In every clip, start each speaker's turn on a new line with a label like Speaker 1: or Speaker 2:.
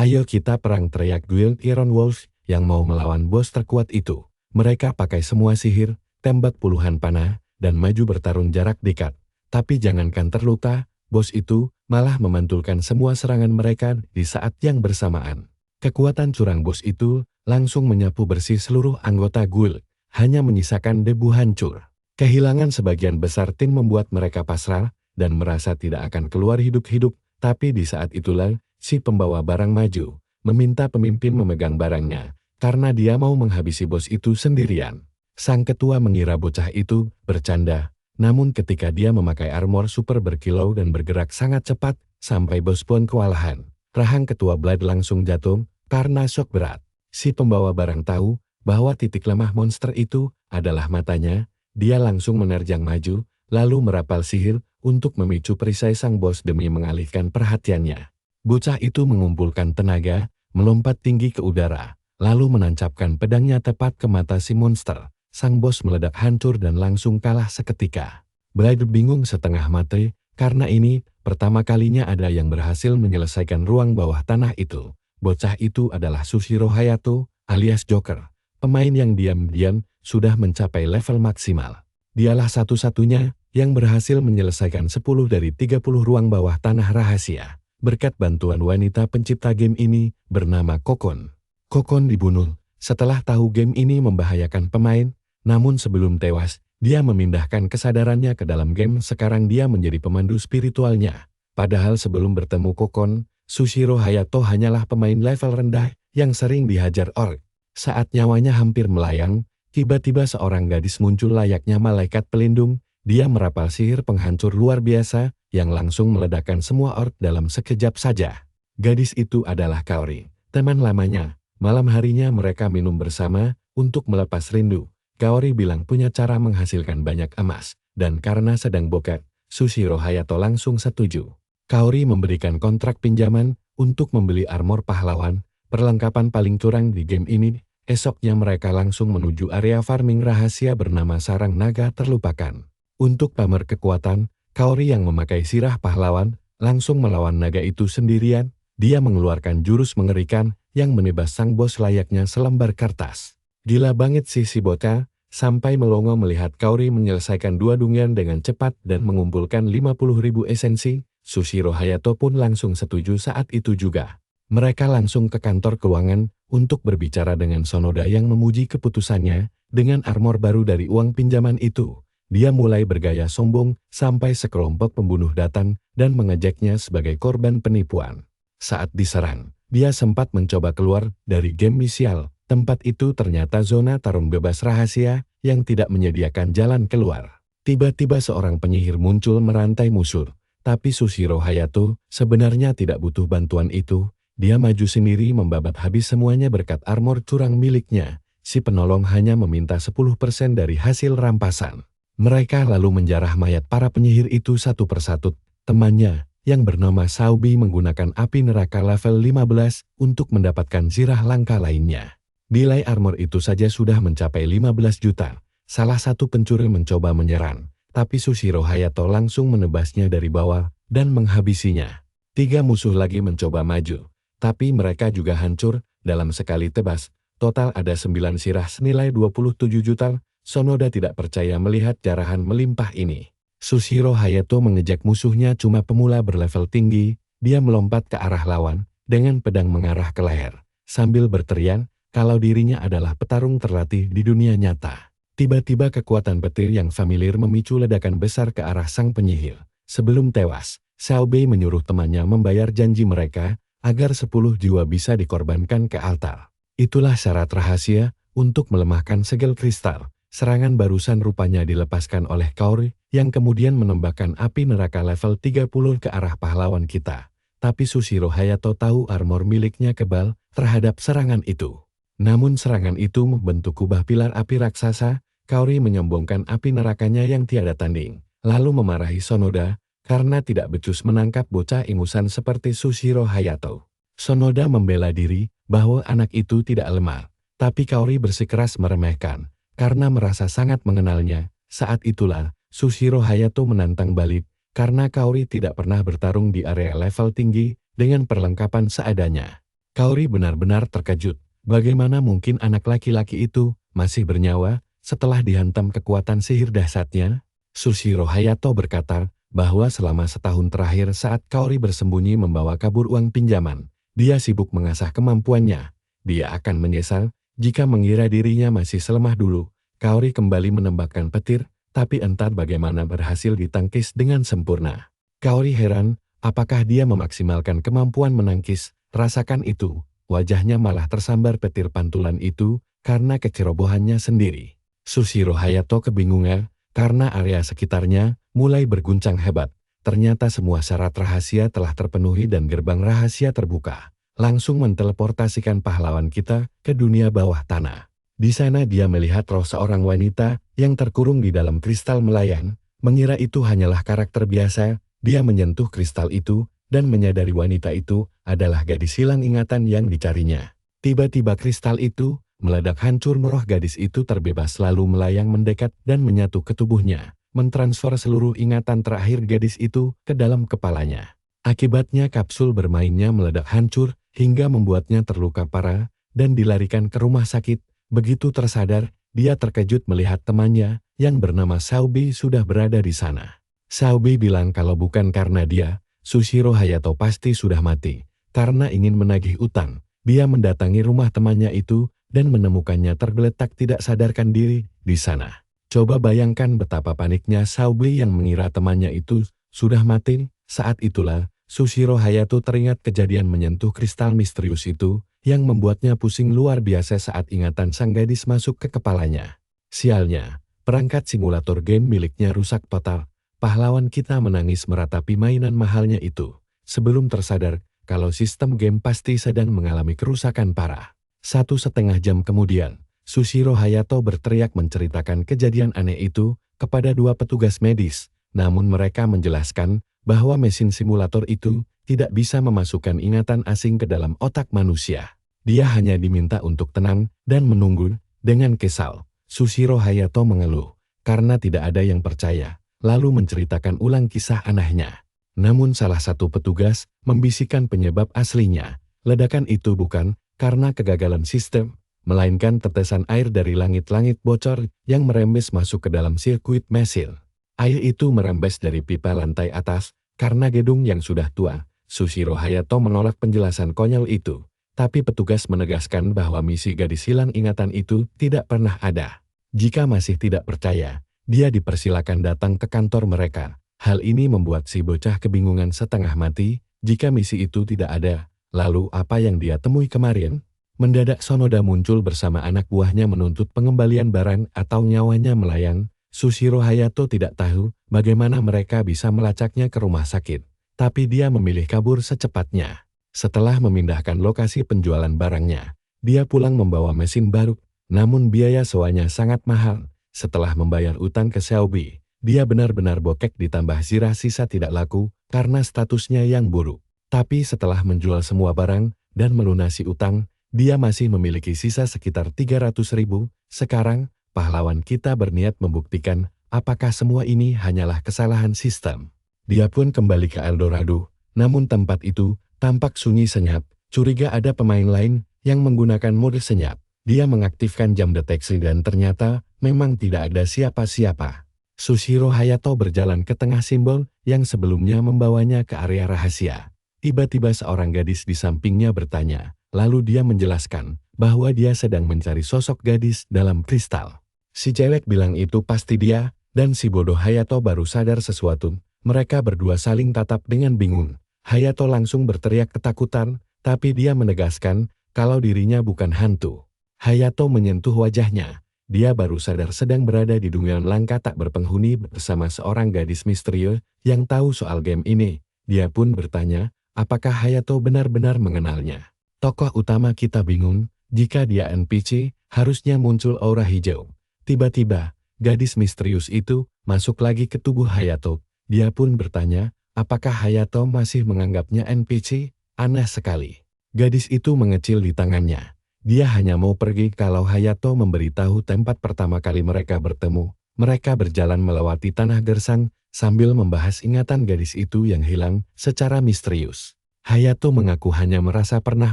Speaker 1: "Ayo kita perang," teriak Guild Iron Wolves yang mau melawan bos terkuat itu. Mereka pakai semua sihir, tembak puluhan panah, dan maju bertarung jarak dekat. Tapi jangankan terluka, bos itu malah memantulkan semua serangan mereka di saat yang bersamaan. Kekuatan curang bos itu langsung menyapu bersih seluruh anggota guild, hanya menyisakan debu hancur. Kehilangan sebagian besar tim membuat mereka pasrah dan merasa tidak akan keluar hidup-hidup, tapi di saat itulah si pembawa barang maju, meminta pemimpin memegang barangnya, karena dia mau menghabisi bos itu sendirian. Sang ketua mengira bocah itu bercanda, namun ketika dia memakai armor super berkilau dan bergerak sangat cepat, sampai bos pun kewalahan. Rahang ketua Blood langsung jatuh karena shock berat. Si pembawa barang tahu bahwa titik lemah monster itu adalah matanya. Dia langsung menerjang maju, lalu merapal sihir untuk memicu perisai sang bos demi mengalihkan perhatiannya. Bocah itu mengumpulkan tenaga, melompat tinggi ke udara, lalu menancapkan pedangnya tepat ke mata si monster. Sang bos meledak hancur dan langsung kalah seketika. Blade bingung setengah mati, karena ini pertama kalinya ada yang berhasil menyelesaikan ruang bawah tanah itu. Bocah itu adalah Sushiro Hayato, alias Joker, pemain yang diam-diam sudah mencapai level maksimal. Dialah satu-satunya yang berhasil menyelesaikan 10 dari 30 ruang bawah tanah rahasia, berkat bantuan wanita pencipta game ini bernama Kokon. Kokon dibunuh setelah tahu game ini membahayakan pemain, namun sebelum tewas, dia memindahkan kesadarannya ke dalam game. Sekarang dia menjadi pemandu spiritualnya. Padahal sebelum bertemu Kokon, Sushiro Hayato hanyalah pemain level rendah yang sering dihajar orc. Saat nyawanya hampir melayang, tiba-tiba seorang gadis muncul layaknya malaikat pelindung. Dia merapal sihir penghancur luar biasa yang langsung meledakkan semua orc dalam sekejap saja. Gadis itu adalah Kaori, teman lamanya. Malam harinya mereka minum bersama untuk melepas rindu. Kaori bilang punya cara menghasilkan banyak emas, dan karena sedang bokeh, Sushiro Hayato langsung setuju. Kaori memberikan kontrak pinjaman untuk membeli armor pahlawan, perlengkapan paling curang di game ini. Esoknya mereka langsung menuju area farming rahasia bernama Sarang Naga Terlupakan. Untuk pamer kekuatan, Kaori yang memakai sirah pahlawan langsung melawan naga itu sendirian. Dia mengeluarkan jurus mengerikan yang menebas sang bos layaknya selembar kertas. Gila banget si bocah, sampai melongo melihat Kaori menyelesaikan dua dungeon dengan cepat dan mengumpulkan 50.000 esensi. Sushiro Hayato pun langsung setuju saat itu juga. Mereka langsung ke kantor keuangan untuk berbicara dengan Sonoda yang memuji keputusannya. Dengan armor baru dari uang pinjaman itu, dia mulai bergaya sombong sampai sekelompok pembunuh datang dan mengejeknya sebagai korban penipuan. Saat diserang, dia sempat mencoba keluar dari game misial. Tempat itu ternyata zona tarung bebas rahasia yang tidak menyediakan jalan keluar. Tiba-tiba seorang penyihir muncul merantai musuh, tapi Sushiro Hayato sebenarnya tidak butuh bantuan itu. Dia maju sendiri membabat habis semuanya berkat armor curang miliknya. Si penolong hanya meminta 10% dari hasil rampasan. Mereka lalu menjarah mayat para penyihir itu satu persatu. Temannya, yang bernama Saubi, menggunakan api neraka level 15 untuk mendapatkan zirah langka lainnya. Nilai armor itu saja sudah mencapai 15 juta. Salah satu pencuri mencoba menyerang, tapi Sushiro Hayato langsung menebasnya dari bawah dan menghabisinya. 3 musuh lagi mencoba maju, tapi mereka juga hancur dalam sekali tebas. Total ada 9 sirah senilai 27 juta. Sonoda tidak percaya melihat jarahan melimpah ini. Sushiro Hayato mengejek musuhnya cuma pemula berlevel tinggi. Dia melompat ke arah lawan dengan pedang mengarah ke leher, sambil berteriak kalau dirinya adalah petarung terlatih di dunia nyata. Tiba-tiba kekuatan petir yang familiar memicu ledakan besar ke arah sang penyihir. Sebelum tewas, Xiaobei menyuruh temannya membayar janji mereka agar 10 jiwa bisa dikorbankan ke altar. Itulah syarat rahasia untuk melemahkan segel kristal. Serangan barusan rupanya dilepaskan oleh Kaori yang kemudian menembakkan api neraka level 30 ke arah pahlawan kita. Tapi Sushiro Hayato tahu armor miliknya kebal terhadap serangan itu. Namun serangan itu membentuk kubah pilar api raksasa. Kaori menyombongkan api nerakanya yang tiada tanding, lalu memarahi Sonoda karena tidak becus menangkap bocah ingusan seperti Sushiro Hayato. Sonoda membela diri bahwa anak itu tidak lemah, tapi Kaori bersikeras meremehkan karena merasa sangat mengenalnya. Saat itulah Sushiro Hayato menantang balik karena Kaori tidak pernah bertarung di area level tinggi dengan perlengkapan seadanya. Kaori benar-benar terkejut. Bagaimana mungkin anak laki-laki itu masih bernyawa setelah dihantam kekuatan sihir dahsyatnya? Sushiro Hayato berkata bahwa selama setahun terakhir saat Kaori bersembunyi membawa kabur uang pinjaman, dia sibuk mengasah kemampuannya. Dia akan menyesal jika mengira dirinya masih selemah dulu. Kaori kembali menembakkan petir, tapi entah bagaimana berhasil ditangkis dengan sempurna. Kaori heran, apakah dia memaksimalkan kemampuan menangkis? Rasakan itu, wajahnya malah tersambar petir pantulan itu karena kecerobohannya sendiri. Sushiro Hayato kebingungan karena area sekitarnya mulai berguncang hebat. Ternyata semua syarat rahasia telah terpenuhi dan gerbang rahasia terbuka. Langsung menteleportasikan pahlawan kita ke dunia bawah tanah. Di sana dia melihat roh seorang wanita yang terkurung di dalam kristal melayang. Mengira itu hanyalah karakter biasa, dia menyentuh kristal itu dan menyadari wanita itu adalah gadis hilang ingatan yang dicarinya. Tiba-tiba kristal itu meledak hancur, roh gadis itu terbebas lalu melayang mendekat dan menyatu ke tubuhnya, mentransfer seluruh ingatan terakhir gadis itu ke dalam kepalanya. Akibatnya kapsul bermainnya meledak hancur hingga membuatnya terluka parah dan dilarikan ke rumah sakit. Begitu tersadar, dia terkejut melihat temannya yang bernama Xiaobi sudah berada di sana. Xiaobi bilang kalau bukan karena dia, Sushiro Hayato pasti sudah mati. Karena ingin menagih utang, dia mendatangi rumah temannya itu dan menemukannya tergeletak tidak sadarkan diri di sana. Coba bayangkan betapa paniknya Xiaobi yang mengira temannya itu sudah mati. Saat itulah, Sushiro Hayato teringat kejadian menyentuh kristal misterius itu yang membuatnya pusing luar biasa saat ingatan sang gadis masuk ke kepalanya. Sialnya, perangkat simulator game miliknya rusak total. Pahlawan kita menangis meratapi mainan mahalnya itu, sebelum tersadar kalau sistem game pasti sedang mengalami kerusakan parah. 1,5 jam kemudian, Sushiro Hayato berteriak menceritakan kejadian aneh itu kepada 2 petugas medis, namun mereka menjelaskan bahwa mesin simulator itu tidak bisa memasukkan ingatan asing ke dalam otak manusia. Dia hanya diminta untuk tenang dan menunggu. Dengan kesal, Sushiro Hayato mengeluh karena tidak ada yang percaya, lalu menceritakan ulang kisah anehnya. Namun salah satu petugas membisikkan penyebab aslinya. Ledakan itu bukan karena kegagalan sistem, melainkan tetesan air dari langit-langit bocor yang merembes masuk ke dalam sirkuit mesin. Air itu merembes dari pipa lantai atas karena gedung yang sudah tua. Sushiro Hayato menolak penjelasan konyol itu, tapi petugas menegaskan bahwa misi gadis hilang ingatan itu tidak pernah ada. Jika masih tidak percaya, dia dipersilakan datang ke kantor mereka. Hal ini membuat si bocah kebingungan setengah mati. Jika misi itu tidak ada, lalu apa yang dia temui kemarin? Mendadak Sonoda muncul bersama anak buahnya menuntut pengembalian barang atau nyawanya melayang. Sushiro Hayato tidak tahu bagaimana mereka bisa melacaknya ke rumah sakit, tapi dia memilih kabur secepatnya. Setelah memindahkan lokasi penjualan barangnya, dia pulang membawa mesin baru, namun biaya sewanya sangat mahal. Setelah membayar utang ke Xiaobi, dia benar-benar bokek ditambah zirah sisa tidak laku karena statusnya yang buruk. Tapi setelah menjual semua barang dan melunasi utang, dia masih memiliki sisa sekitar 300.000. Sekarang, pahlawan kita berniat membuktikan apakah semua ini hanyalah kesalahan sistem. Dia pun kembali ke Eldorado, namun tempat itu tampak sunyi senyap. Curiga ada pemain lain yang menggunakan mode senyap. Dia mengaktifkan jam deteksi dan ternyata memang tidak ada siapa-siapa. Sushiro Hayato berjalan ke tengah simbol yang sebelumnya membawanya ke area rahasia. Tiba-tiba seorang gadis di sampingnya bertanya, lalu dia menjelaskan bahwa dia sedang mencari sosok gadis dalam kristal. Si cewek bilang itu pasti dia, dan si bodoh Hayato baru sadar sesuatu. Mereka berdua saling tatap dengan bingung. Hayato langsung berteriak ketakutan, tapi dia menegaskan kalau dirinya bukan hantu. Hayato menyentuh wajahnya. Dia baru sadar sedang berada di dunia langka tak berpenghuni bersama seorang gadis misterius yang tahu soal game ini. Dia pun bertanya, apakah Hayato benar-benar mengenalnya? Tokoh utama kita bingung, jika dia NPC, harusnya muncul aura hijau. Tiba-tiba, gadis misterius itu masuk lagi ke tubuh Hayato. Dia pun bertanya, apakah Hayato masih menganggapnya NPC? Aneh sekali. Gadis itu mengecil di tangannya. Dia hanya mau pergi kalau Hayato memberitahu tempat pertama kali mereka bertemu. Mereka berjalan melewati tanah gersang sambil membahas ingatan gadis itu yang hilang secara misterius. Hayato mengaku hanya merasa pernah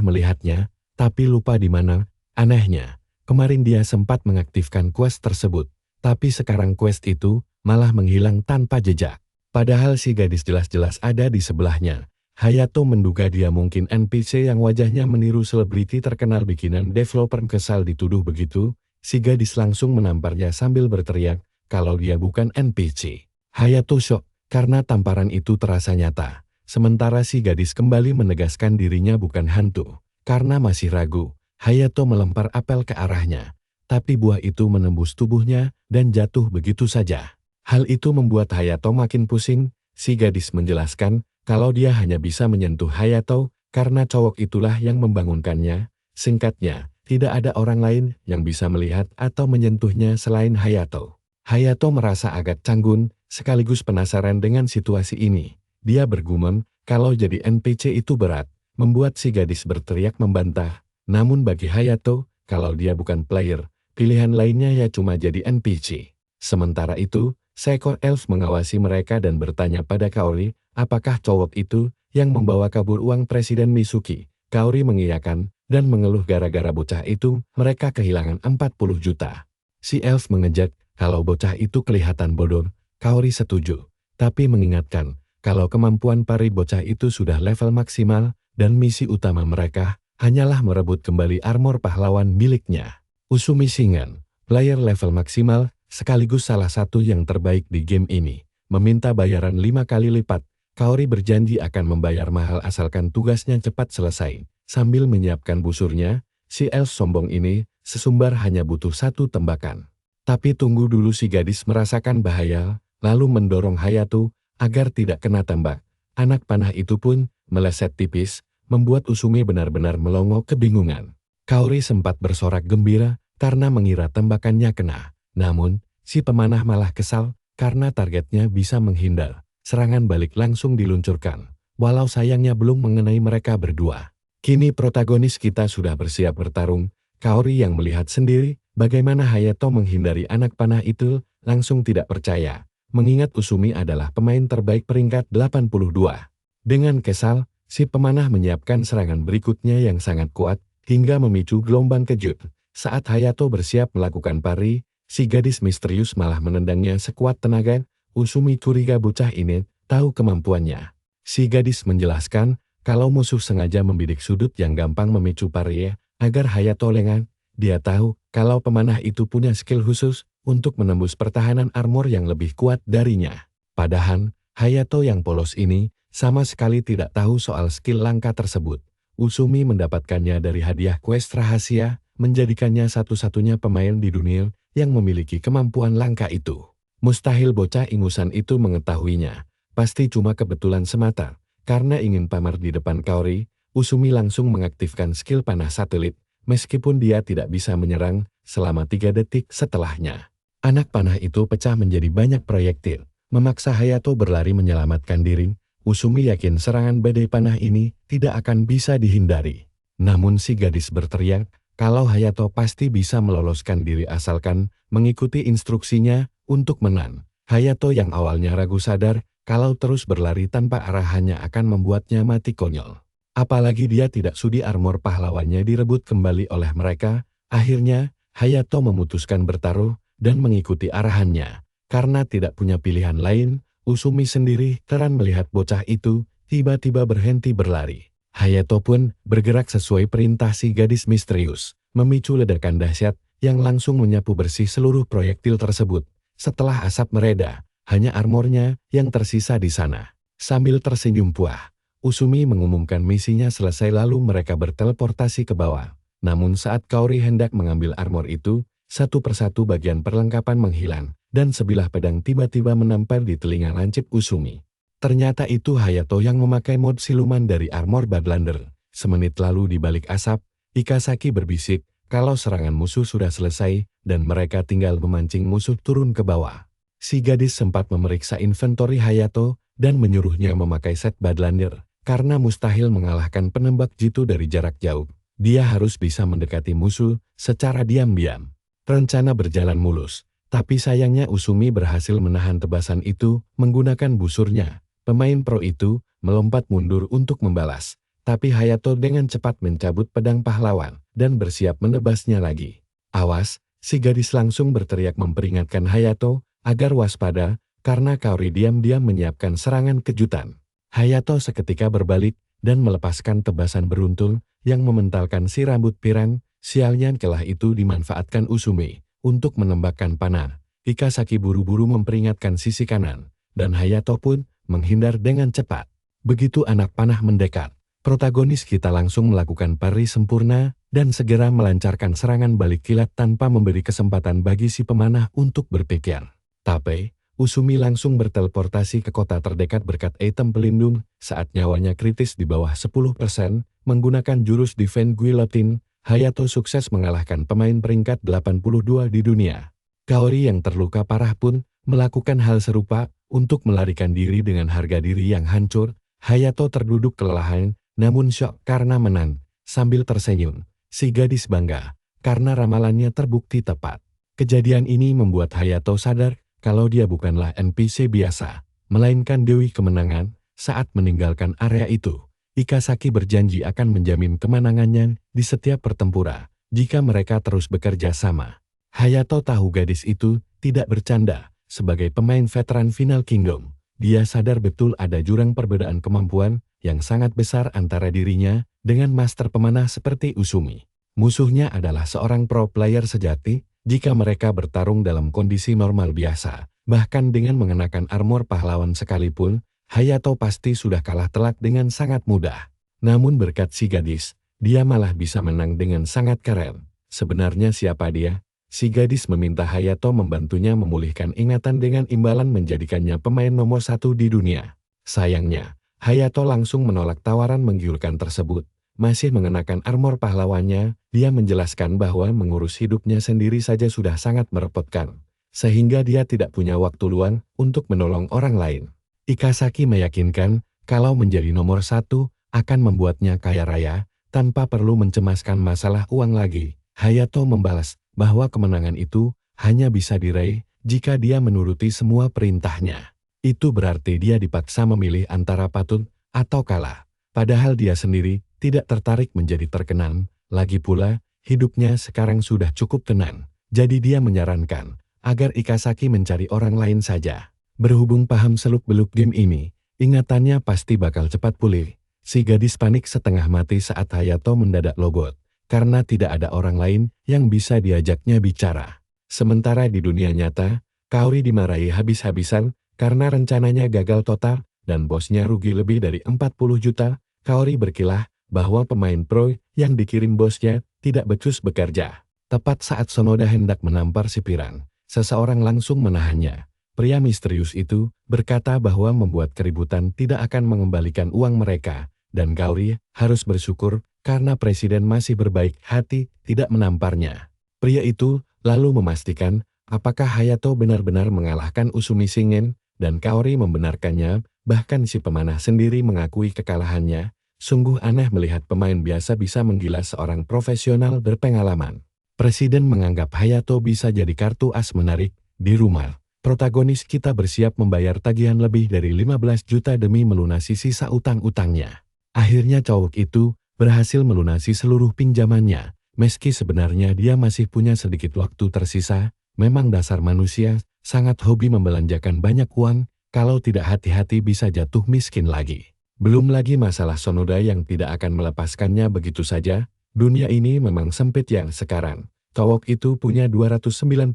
Speaker 1: melihatnya, tapi lupa di mana. Anehnya, kemarin dia sempat mengaktifkan quest tersebut, tapi sekarang quest itu malah menghilang tanpa jejak. Padahal si gadis jelas-jelas ada di sebelahnya. Hayato menduga dia mungkin NPC yang wajahnya meniru selebriti terkenal bikinan developer. Kesal dituduh begitu, si gadis langsung menamparnya sambil berteriak kalau dia bukan NPC. Hayato shock karena tamparan itu terasa nyata. Sementara si gadis kembali menegaskan dirinya bukan hantu. Karena masih ragu, Hayato melempar apel ke arahnya. Tapi buah itu menembus tubuhnya dan jatuh begitu saja. Hal itu membuat Hayato makin pusing. Si gadis menjelaskan kalau dia hanya bisa menyentuh Hayato karena cowok itulah yang membangunkannya. Singkatnya, tidak ada orang lain yang bisa melihat atau menyentuhnya selain Hayato. Hayato merasa agak canggung, sekaligus penasaran dengan situasi ini. Dia bergumam kalau jadi NPC itu berat, membuat si gadis berteriak membantah. Namun bagi Hayato, kalau dia bukan player, pilihan lainnya ya cuma jadi NPC. Sementara itu, seekor elf mengawasi mereka dan bertanya pada Kaori, apakah cowok itu yang membawa kabur uang Presiden Mizuki? Kaori mengiyakan dan mengeluh gara-gara bocah itu, mereka kehilangan 40 juta. Si elf mengejek kalau bocah itu kelihatan bodoh. Kaori setuju, tapi mengingatkan kalau kemampuan pari bocah itu sudah level maksimal dan misi utama mereka hanyalah merebut kembali armor pahlawan miliknya. Usumi Shingan, player level maksimal, sekaligus salah satu yang terbaik di game ini, meminta bayaran 5 kali lipat. Kaori berjanji akan membayar mahal asalkan tugasnya cepat selesai. Sambil menyiapkan busurnya, si elf sombong ini sesumbar hanya butuh 1 tembakan. Tapi tunggu dulu, si gadis merasakan bahaya, lalu mendorong Hayato agar tidak kena tembak. Anak panah itu pun meleset tipis, membuat Usumi benar-benar melongo kebingungan. Kaori sempat bersorak gembira karena mengira tembakannya kena. Namun, si pemanah malah kesal karena targetnya bisa menghindar. Serangan balik langsung diluncurkan, walau sayangnya belum mengenai mereka berdua. Kini protagonis kita sudah bersiap bertarung. Kaori yang melihat sendiri bagaimana Hayato menghindari anak panah itu, langsung tidak percaya, mengingat Usumi adalah pemain terbaik peringkat 82. Dengan kesal, si pemanah menyiapkan serangan berikutnya yang sangat kuat, hingga memicu gelombang kejut. Saat Hayato bersiap melakukan pari, si gadis misterius malah menendangnya sekuat tenaga. Usumi curiga bocah ini tahu kemampuannya. Si gadis menjelaskan kalau musuh sengaja membidik sudut yang gampang memicu pari agar Hayato lengah. Dia tahu kalau pemanah itu punya skill khusus untuk menembus pertahanan armor yang lebih kuat darinya. Padahal, Hayato yang polos ini sama sekali tidak tahu soal skill langka tersebut. Usumi mendapatkannya dari hadiah quest rahasia, menjadikannya satu-satunya pemain di dunia yang memiliki kemampuan langka itu. Mustahil bocah ingusan itu mengetahuinya. Pasti cuma kebetulan semata. Karena ingin pamer di depan Kaori, Usumi langsung mengaktifkan skill panah satelit, meskipun dia tidak bisa menyerang selama 3 detik setelahnya. Anak panah itu pecah menjadi banyak proyektil, memaksa Hayato berlari menyelamatkan diri. Usumi yakin serangan badai panah ini tidak akan bisa dihindari. Namun si gadis berteriak kalau Hayato pasti bisa meloloskan diri asalkan mengikuti instruksinya untuk menang. Hayato yang awalnya ragu sadar kalau terus berlari tanpa arah hanya akan membuatnya mati konyol. Apalagi dia tidak sudi armor pahlawannya direbut kembali oleh mereka. Akhirnya, Hayato memutuskan bertaruh dan mengikuti arahannya. Karena tidak punya pilihan lain, Usumi sendiri heran melihat bocah itu tiba-tiba berhenti berlari. Hayato pun bergerak sesuai perintah si gadis misterius, memicu ledakan dahsyat yang langsung menyapu bersih seluruh proyektil tersebut. Setelah asap mereda, hanya armornya yang tersisa di sana. Sambil tersenyum puas, Usumi mengumumkan misinya selesai lalu mereka berteleportasi ke bawah. Namun saat Kaori hendak mengambil armor itu, satu persatu bagian perlengkapan menghilang, dan sebilah pedang tiba-tiba menempel di telinga lancip Usumi. Ternyata itu Hayato yang memakai mod siluman dari armor Badlander. Semenit lalu di balik asap, Ikasaki berbisik kalau serangan musuh sudah selesai dan mereka tinggal memancing musuh turun ke bawah. Si gadis sempat memeriksa inventory Hayato dan menyuruhnya memakai set Badlander. Karena mustahil mengalahkan penembak jitu dari jarak jauh, dia harus bisa mendekati musuh secara diam-diam. Rencana berjalan mulus, tapi sayangnya Usumi berhasil menahan tebasan itu menggunakan busurnya. Pemain pro itu melompat mundur untuk membalas, tapi Hayato dengan cepat mencabut pedang pahlawan dan bersiap menebasnya lagi. "Awas!" si gadis langsung berteriak memperingatkan Hayato agar waspada karena Kaori diam-diam menyiapkan serangan kejutan. Hayato seketika berbalik dan melepaskan tebasan beruntul yang mementalkan si rambut pirang. Sialnya celah itu dimanfaatkan Usume untuk menembakkan panah. Ikasaki buru-buru memperingatkan sisi kanan, dan Hayato pun menghindar dengan cepat. Begitu anak panah mendekat, protagonis kita langsung melakukan parry sempurna dan segera melancarkan serangan balik kilat tanpa memberi kesempatan bagi si pemanah untuk berpikir. Tapi, Usumi langsung berteleportasi ke kota terdekat berkat item pelindung saat nyawanya kritis di bawah 10%, menggunakan jurus Divine Guillotine. Hayato sukses mengalahkan pemain peringkat 82 di dunia. Kaori yang terluka parah pun melakukan hal serupa untuk melarikan diri dengan harga diri yang hancur. Hayato terduduk kelelahan, namun syok karena menang. Sambil tersenyum, si gadis bangga karena ramalannya terbukti tepat. Kejadian ini membuat Hayato sadar kalau dia bukanlah NPC biasa, melainkan Dewi Kemenangan. Saat meninggalkan area itu, Ikasaki berjanji akan menjamin kemenangannya di setiap pertempuran jika mereka terus bekerja sama. Hayato tahu gadis itu tidak bercanda. Sebagai pemain veteran Final Kingdom, dia sadar betul ada jurang perbedaan kemampuan yang sangat besar antara dirinya dengan master pemanah seperti Usumi. Musuhnya adalah seorang pro player sejati. Jika mereka bertarung dalam kondisi normal biasa, bahkan dengan mengenakan armor pahlawan sekalipun, Hayato pasti sudah kalah telak dengan sangat mudah. Namun berkat si gadis, dia malah bisa menang dengan sangat keren. Sebenarnya siapa dia? Si gadis meminta Hayato membantunya memulihkan ingatan dengan imbalan menjadikannya pemain nomor 1 di dunia. Sayangnya, Hayato langsung menolak tawaran menggiurkan tersebut. Masih mengenakan armor pahlawannya, dia menjelaskan bahwa mengurus hidupnya sendiri saja sudah sangat merepotkan, sehingga dia tidak punya waktu luang untuk menolong orang lain. Ikasaki meyakinkan kalau menjadi nomor 1 akan membuatnya kaya raya, tanpa perlu mencemaskan masalah uang lagi. Hayato membalas bahwa kemenangan itu hanya bisa diraih jika dia menuruti semua perintahnya. Itu berarti dia dipaksa memilih antara patut atau kalah. Padahal dia sendiri tidak tertarik menjadi terkenal. Lagi pula, hidupnya sekarang sudah cukup tenang. Jadi dia menyarankan agar Ikasaki mencari orang lain saja. Berhubung paham seluk-beluk game ini, ingatannya pasti bakal cepat pulih. Si gadis panik setengah mati saat Hayato mendadak logot, karena tidak ada orang lain yang bisa diajaknya bicara. Sementara di dunia nyata, Kaori dimarahi habis-habisan karena rencananya gagal total dan bosnya rugi lebih dari 40 juta. Kaori berkilah bahwa pemain pro yang dikirim bosnya tidak becus bekerja. Tepat saat Sonoda hendak menampar si pirang, seseorang langsung menahannya. Pria misterius itu berkata bahwa membuat keributan tidak akan mengembalikan uang mereka, dan Kaori harus bersyukur karena presiden masih berbaik hati tidak menamparnya. Pria itu lalu memastikan apakah Hayato benar-benar mengalahkan Usumi Shingen, dan Kaori membenarkannya. Bahkan si pemanah sendiri mengakui kekalahannya. Sungguh aneh melihat pemain biasa bisa menggila seorang profesional berpengalaman. Presiden menganggap Hayato bisa jadi kartu as menarik. Di rumah, protagonis kita bersiap membayar tagihan lebih dari 15 juta demi melunasi sisa utang-utangnya. Akhirnya cowok itu berhasil melunasi seluruh pinjamannya. Meski sebenarnya dia masih punya sedikit waktu tersisa, memang dasar manusia sangat hobi membelanjakan banyak uang. Kalau tidak hati-hati bisa jatuh miskin lagi. Belum lagi masalah Sonoda yang tidak akan melepaskannya begitu saja. Dunia ini memang sempit yang sekarang. Cowok itu punya 290.000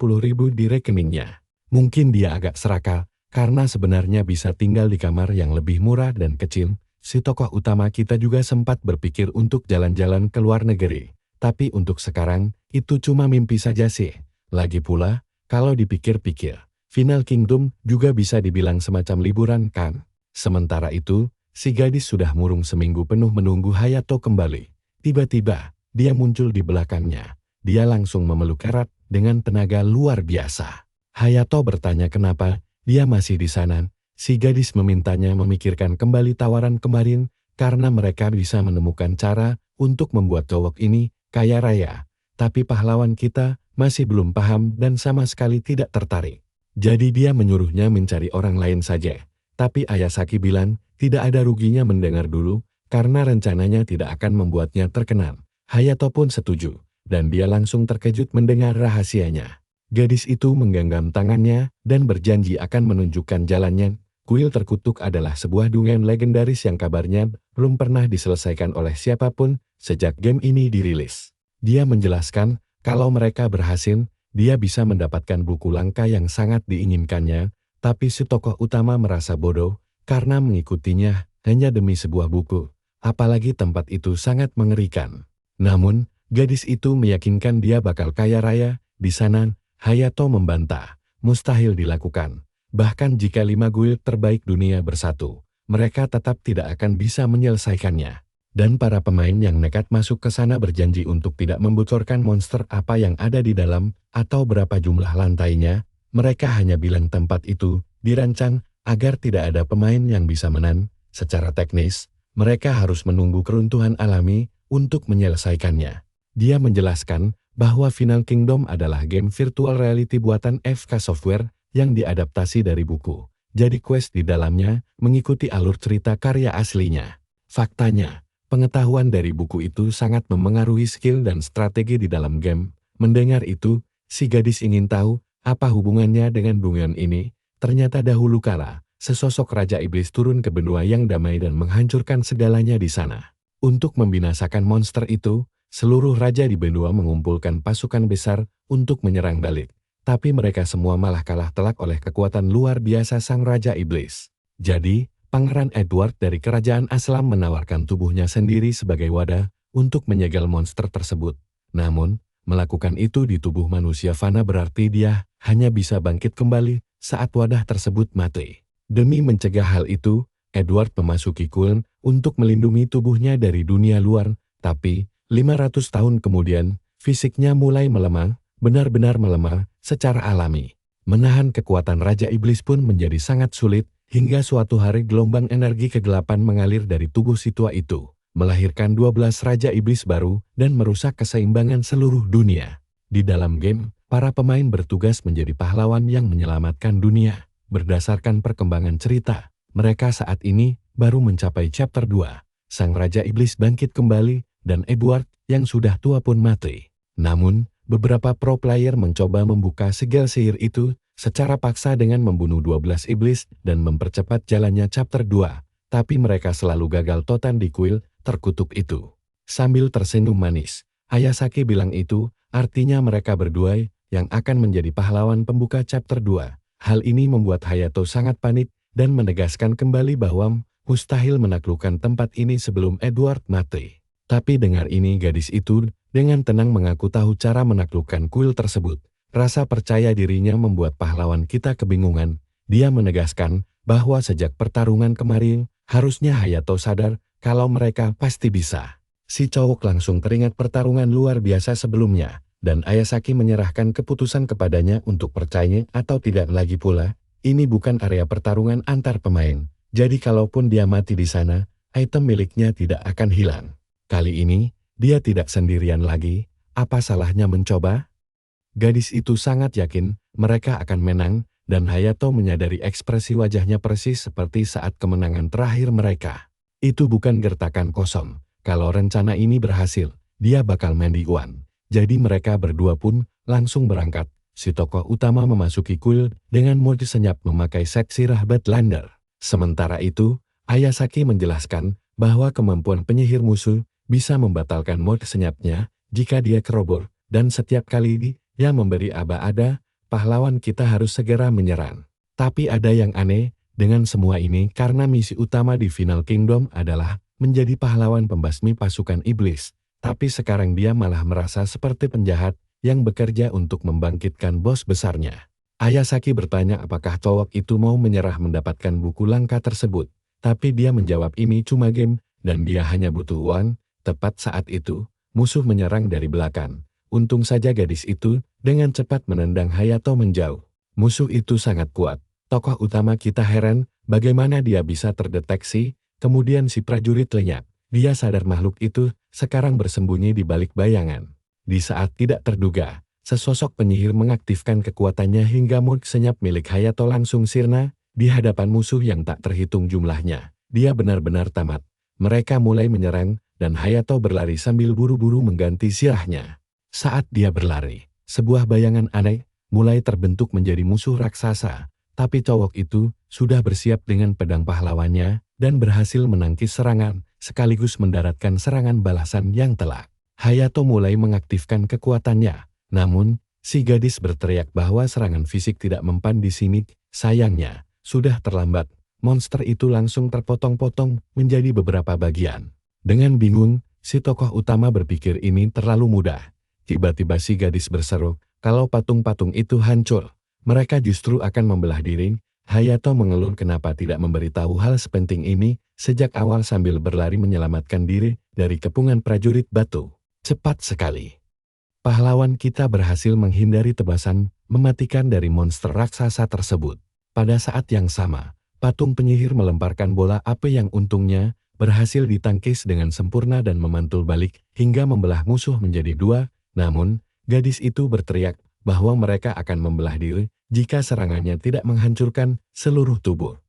Speaker 1: di rekeningnya. Mungkin dia agak serakah, karena sebenarnya bisa tinggal di kamar yang lebih murah dan kecil. Si tokoh utama kita juga sempat berpikir untuk jalan-jalan ke luar negeri. Tapi untuk sekarang, itu cuma mimpi saja sih. Lagi pula, kalau dipikir-pikir, Final Kingdom juga bisa dibilang semacam liburan kan. Sementara itu, si gadis sudah murung seminggu penuh menunggu Hayato kembali. Tiba-tiba, dia muncul di belakangnya. Dia langsung memeluk erat dengan tenaga luar biasa. Hayato bertanya kenapa dia masih di sana. Si gadis memintanya memikirkan kembali tawaran kemarin karena mereka bisa menemukan cara untuk membuat cowok ini kaya raya. Tapi pahlawan kita masih belum paham dan sama sekali tidak tertarik. Jadi dia menyuruhnya mencari orang lain saja. Tapi Ayasaki bilang, tidak ada ruginya mendengar dulu, karena rencananya tidak akan membuatnya terkenal. Hayato pun setuju, dan dia langsung terkejut mendengar rahasianya. Gadis itu menggenggam tangannya, dan berjanji akan menunjukkan jalannya. Kuil Terkutuk adalah sebuah dongeng legendaris yang kabarnya belum pernah diselesaikan oleh siapapun sejak game ini dirilis. Dia menjelaskan, kalau mereka berhasil, dia bisa mendapatkan buku langka yang sangat diinginkannya, tapi si tokoh utama merasa bodoh karena mengikutinya hanya demi sebuah buku, apalagi tempat itu sangat mengerikan. Namun, gadis itu meyakinkan dia bakal kaya raya di sana. Hayato membantah, mustahil dilakukan. Bahkan jika 5 guild terbaik dunia bersatu, mereka tetap tidak akan bisa menyelesaikannya. Dan para pemain yang nekat masuk ke sana berjanji untuk tidak membocorkan monster apa yang ada di dalam, atau berapa jumlah lantainya. Mereka hanya bilang tempat itu dirancang agar tidak ada pemain yang bisa menang. Secara teknis, mereka harus menunggu keruntuhan alami untuk menyelesaikannya. Dia menjelaskan bahwa Final Kingdom adalah game virtual reality buatan FK Software yang diadaptasi dari buku. Jadi quest di dalamnya mengikuti alur cerita karya aslinya. Faktanya, pengetahuan dari buku itu sangat memengaruhi skill dan strategi di dalam game. Mendengar itu, si gadis ingin tahu apa hubungannya dengan dongeng ini. Ternyata dahulu kala, sesosok Raja Iblis turun ke benua yang damai dan menghancurkan segalanya di sana. Untuk membinasakan monster itu, seluruh raja di benua mengumpulkan pasukan besar untuk menyerang balik. Tapi mereka semua malah kalah telak oleh kekuatan luar biasa sang Raja Iblis. Jadi, Pangeran Edward dari Kerajaan Aslam menawarkan tubuhnya sendiri sebagai wadah untuk menyegel monster tersebut. Namun, melakukan itu di tubuh manusia fana berarti dia hanya bisa bangkit kembali saat wadah tersebut mati. Demi mencegah hal itu, Edward memasuki Kuln untuk melindungi tubuhnya dari dunia luar, tapi 500 tahun kemudian, fisiknya mulai melemah, benar-benar melemah secara alami. Menahan kekuatan Raja Iblis pun menjadi sangat sulit, hingga suatu hari gelombang energi kegelapan mengalir dari tubuh si tua itu, melahirkan 12 Raja Iblis baru dan merusak keseimbangan seluruh dunia. Di dalam game, para pemain bertugas menjadi pahlawan yang menyelamatkan dunia. Berdasarkan perkembangan cerita, mereka saat ini baru mencapai chapter 2. Sang Raja Iblis bangkit kembali, dan Edward yang sudah tua pun mati. Namun, beberapa pro player mencoba membuka segel sihir itu secara paksa dengan membunuh 12 iblis dan mempercepat jalannya chapter 2, tapi mereka selalu gagal total di kuil terkutuk itu. Sambil tersenyum manis, Ayasaki bilang itu artinya mereka berdua yang akan menjadi pahlawan pembuka chapter 2. Hal ini membuat Hayato sangat panik dan menegaskan kembali bahwa mustahil menaklukkan tempat ini sebelum Edward mati. Tapi dengar ini gadis itu dengan tenang mengaku tahu cara menaklukkan kuil tersebut. Rasa percaya dirinya membuat pahlawan kita kebingungan. Dia menegaskan bahwa sejak pertarungan kemarin, harusnya Hayato sadar kalau mereka pasti bisa. Si cowok langsung teringat pertarungan luar biasa sebelumnya, dan Ayasaki menyerahkan keputusan kepadanya untuk percaya atau tidak lagi pula. Ini bukan area pertarungan antar pemain, jadi kalaupun dia mati di sana, item miliknya tidak akan hilang. Kali ini, dia tidak sendirian lagi. Apa salahnya mencoba? Gadis itu sangat yakin mereka akan menang, dan Hayato menyadari ekspresi wajahnya persis seperti saat kemenangan terakhir mereka. Itu bukan gertakan kosong. Kalau rencana ini berhasil, dia bakal mandi uan. Jadi mereka berdua pun langsung berangkat. Si tokoh utama memasuki kuil dengan mode senyap memakai set sirah Badlander. Sementara itu, Ayasaki menjelaskan bahwa kemampuan penyihir musuh bisa membatalkan mode senyapnya jika dia kerobor, dan setiap kali dia memberi aba-ada, pahlawan kita harus segera menyerang. Tapi ada yang aneh dengan semua ini karena misi utama di Final Kingdom adalah menjadi pahlawan pembasmi pasukan iblis, tapi sekarang dia malah merasa seperti penjahat yang bekerja untuk membangkitkan bos besarnya. Ayasaki bertanya apakah cowok itu mau menyerah mendapatkan buku langka tersebut, tapi dia menjawab ini cuma game, dan dia hanya butuh uang. Tepat saat itu, musuh menyerang dari belakang. Untung saja gadis itu dengan cepat menendang Hayato menjauh. Musuh itu sangat kuat. Tokoh utama kita heran bagaimana dia bisa terdeteksi. Kemudian si prajurit lenyap. Dia sadar makhluk itu sekarang bersembunyi di balik bayangan. Di saat tidak terduga, sesosok penyihir mengaktifkan kekuatannya hingga mode senyap milik Hayato langsung sirna. Di hadapan musuh yang tak terhitung jumlahnya, dia benar-benar tamat. Mereka mulai menyerang, dan Hayato berlari sambil buru-buru mengganti sirahnya. Saat dia berlari, sebuah bayangan aneh mulai terbentuk menjadi musuh raksasa, tapi cowok itu sudah bersiap dengan pedang pahlawannya dan berhasil menangkis serangan, sekaligus mendaratkan serangan balasan yang telak. Hayato mulai mengaktifkan kekuatannya, namun si gadis berteriak bahwa serangan fisik tidak mempan di sini. Sayangnya, sudah terlambat. Monster itu langsung terpotong-potong menjadi beberapa bagian. Dengan bingung, si tokoh utama berpikir ini terlalu mudah. Tiba-tiba si gadis berseru, kalau patung-patung itu hancur, mereka justru akan membelah diri. Hayato mengeluh kenapa tidak memberitahu hal sepenting ini sejak awal sambil berlari menyelamatkan diri dari kepungan prajurit batu. Cepat sekali. Pahlawan kita berhasil menghindari tebasan mematikan dari monster raksasa tersebut. Pada saat yang sama, patung penyihir melemparkan bola api yang untungnya berhasil ditangkis dengan sempurna dan memantul balik hingga membelah musuh menjadi dua. Namun, gadis itu berteriak bahwa mereka akan membelah diri jika serangannya tidak menghancurkan seluruh tubuh.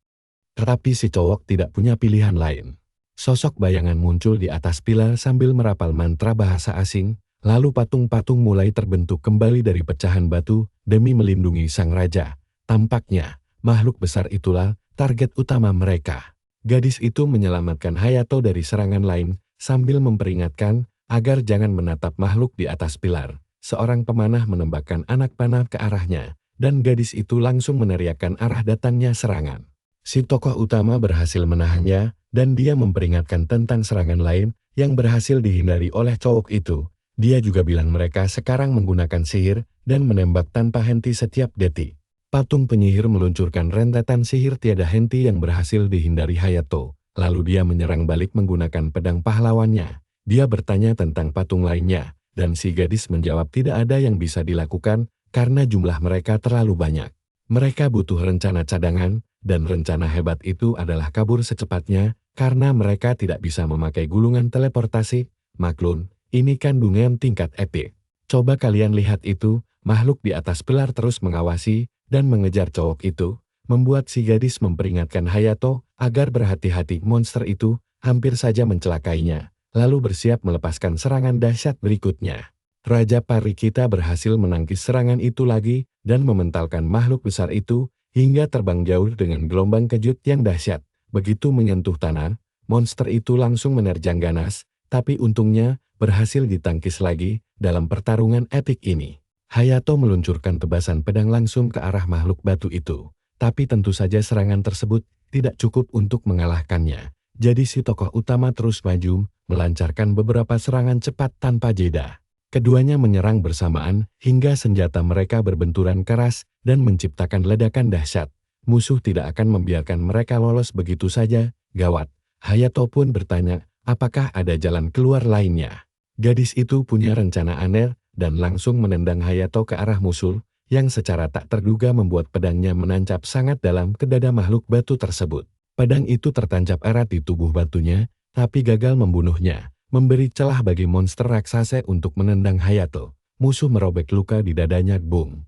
Speaker 1: Tetapi si cowok tidak punya pilihan lain. Sosok bayangan muncul di atas pilar sambil merapal mantra bahasa asing, lalu patung-patung mulai terbentuk kembali dari pecahan batu demi melindungi sang raja. Tampaknya, makhluk besar itulah target utama mereka. Gadis itu menyelamatkan Hayato dari serangan lain sambil memperingatkan agar jangan menatap makhluk di atas pilar. Seorang pemanah menembakkan anak panah ke arahnya, dan gadis itu langsung meneriakkan arah datangnya serangan. Si tokoh utama berhasil menahannya, dan dia memperingatkan tentang serangan lain yang berhasil dihindari oleh cowok itu. Dia juga bilang mereka sekarang menggunakan sihir dan menembak tanpa henti setiap detik. Patung penyihir meluncurkan rentetan sihir tiada henti yang berhasil dihindari Hayato. Lalu dia menyerang balik menggunakan pedang pahlawannya. Dia bertanya tentang patung lainnya, dan si gadis menjawab tidak ada yang bisa dilakukan karena jumlah mereka terlalu banyak. Mereka butuh rencana cadangan, dan rencana hebat itu adalah kabur secepatnya karena mereka tidak bisa memakai gulungan teleportasi. Maklum, ini kan dunia tingkat epik. Coba kalian lihat itu, makhluk di atas pilar terus mengawasi dan mengejar cowok itu, membuat si gadis memperingatkan Hayato agar berhati-hati. Monster itu hampir saja mencelakainya, lalu bersiap melepaskan serangan dahsyat berikutnya. Raja Pari kita berhasil menangkis serangan itu lagi dan mementalkan makhluk besar itu hingga terbang jauh dengan gelombang kejut yang dahsyat. Begitu menyentuh tanah, monster itu langsung menerjang ganas, tapi untungnya berhasil ditangkis lagi dalam pertarungan epik ini. Hayato meluncurkan tebasan pedang langsung ke arah makhluk batu itu, tapi tentu saja serangan tersebut tidak cukup untuk mengalahkannya. Jadi si tokoh utama terus maju, melancarkan beberapa serangan cepat tanpa jeda. Keduanya menyerang bersamaan hingga senjata mereka berbenturan keras dan menciptakan ledakan dahsyat. Musuh tidak akan membiarkan mereka lolos begitu saja. Gawat. Hayato pun bertanya, apakah ada jalan keluar lainnya? Gadis itu punya rencana aneh dan langsung menendang Hayato ke arah musuh yang secara tak terduga membuat pedangnya menancap sangat dalam ke dada makhluk batu tersebut. Pedang itu tertancap erat di tubuh batunya, tapi gagal membunuhnya. Memberi celah bagi monster raksasa untuk menendang Hayato. Musuh merobek luka di dadanya. Boom.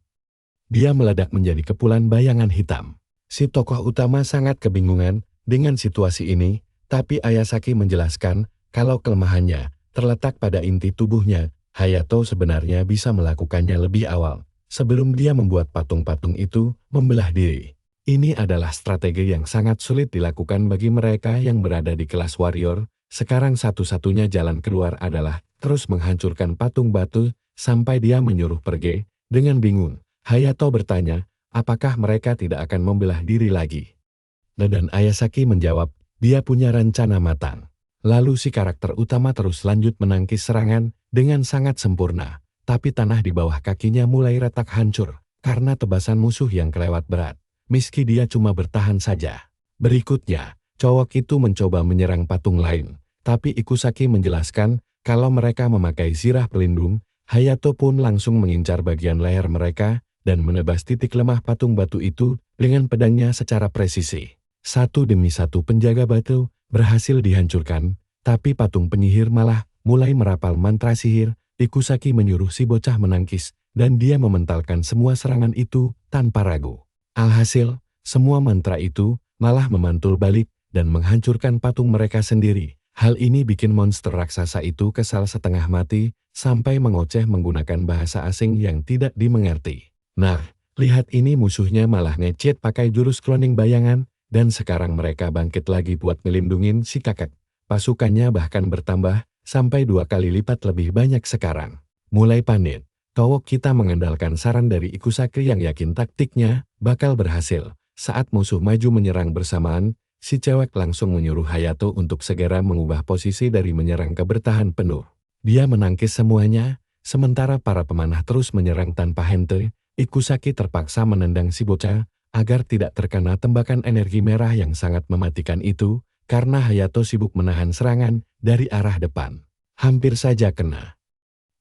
Speaker 1: Dia meledak menjadi kepulan bayangan hitam. Si tokoh utama sangat kebingungan dengan situasi ini, tapi Ayasaki menjelaskan kalau kelemahannya terletak pada inti tubuhnya. Hayato sebenarnya bisa melakukannya lebih awal, sebelum dia membuat patung-patung itu membelah diri. Ini adalah strategi yang sangat sulit dilakukan bagi mereka yang berada di kelas warrior. Sekarang satu-satunya jalan keluar adalah terus menghancurkan patung batu sampai dia menyuruh pergi. Dengan bingung, Hayato bertanya, apakah mereka tidak akan membelah diri lagi? Dan Ayasaki menjawab, dia punya rencana matang. Lalu si karakter utama terus lanjut menangkis serangan dengan sangat sempurna, tapi tanah di bawah kakinya mulai retak hancur karena tebasan musuh yang kelewat berat. Meski dia cuma bertahan saja. Berikutnya, cowok itu mencoba menyerang patung lain, tapi Ikusaki menjelaskan kalau mereka memakai sirah pelindung. Hayato pun langsung mengincar bagian leher mereka dan menebas titik lemah patung batu itu dengan pedangnya secara presisi. Satu demi satu penjaga batu berhasil dihancurkan, tapi patung penyihir malah mulai merapal mantra sihir. Ikusaki menyuruh si bocah menangkis, dan dia mementalkan semua serangan itu tanpa ragu. Alhasil, Semua mantra itu malah memantul balik dan menghancurkan patung mereka sendiri. Hal ini bikin monster raksasa itu kesal setengah mati, sampai mengoceh menggunakan bahasa asing yang tidak dimengerti. Nah, lihat ini musuhnya malah nge-cheat pakai jurus cloning bayangan, dan sekarang mereka bangkit lagi buat ngelindungin si kakek. Pasukannya bahkan bertambah, sampai 2 kali lipat lebih banyak sekarang. Mulai panik, kalau kita mengandalkan saran dari Ikusaki yang yakin taktiknya bakal berhasil. Saat musuh maju menyerang bersamaan, si cewek langsung menyuruh Hayato untuk segera mengubah posisi dari menyerang ke bertahan penuh. Dia menangkis semuanya, sementara para pemanah terus menyerang tanpa henti. Ikusaki terpaksa menendang si bocah agar tidak terkena tembakan energi merah yang sangat mematikan itu, karena Hayato sibuk menahan serangan dari arah depan. Hampir saja kena.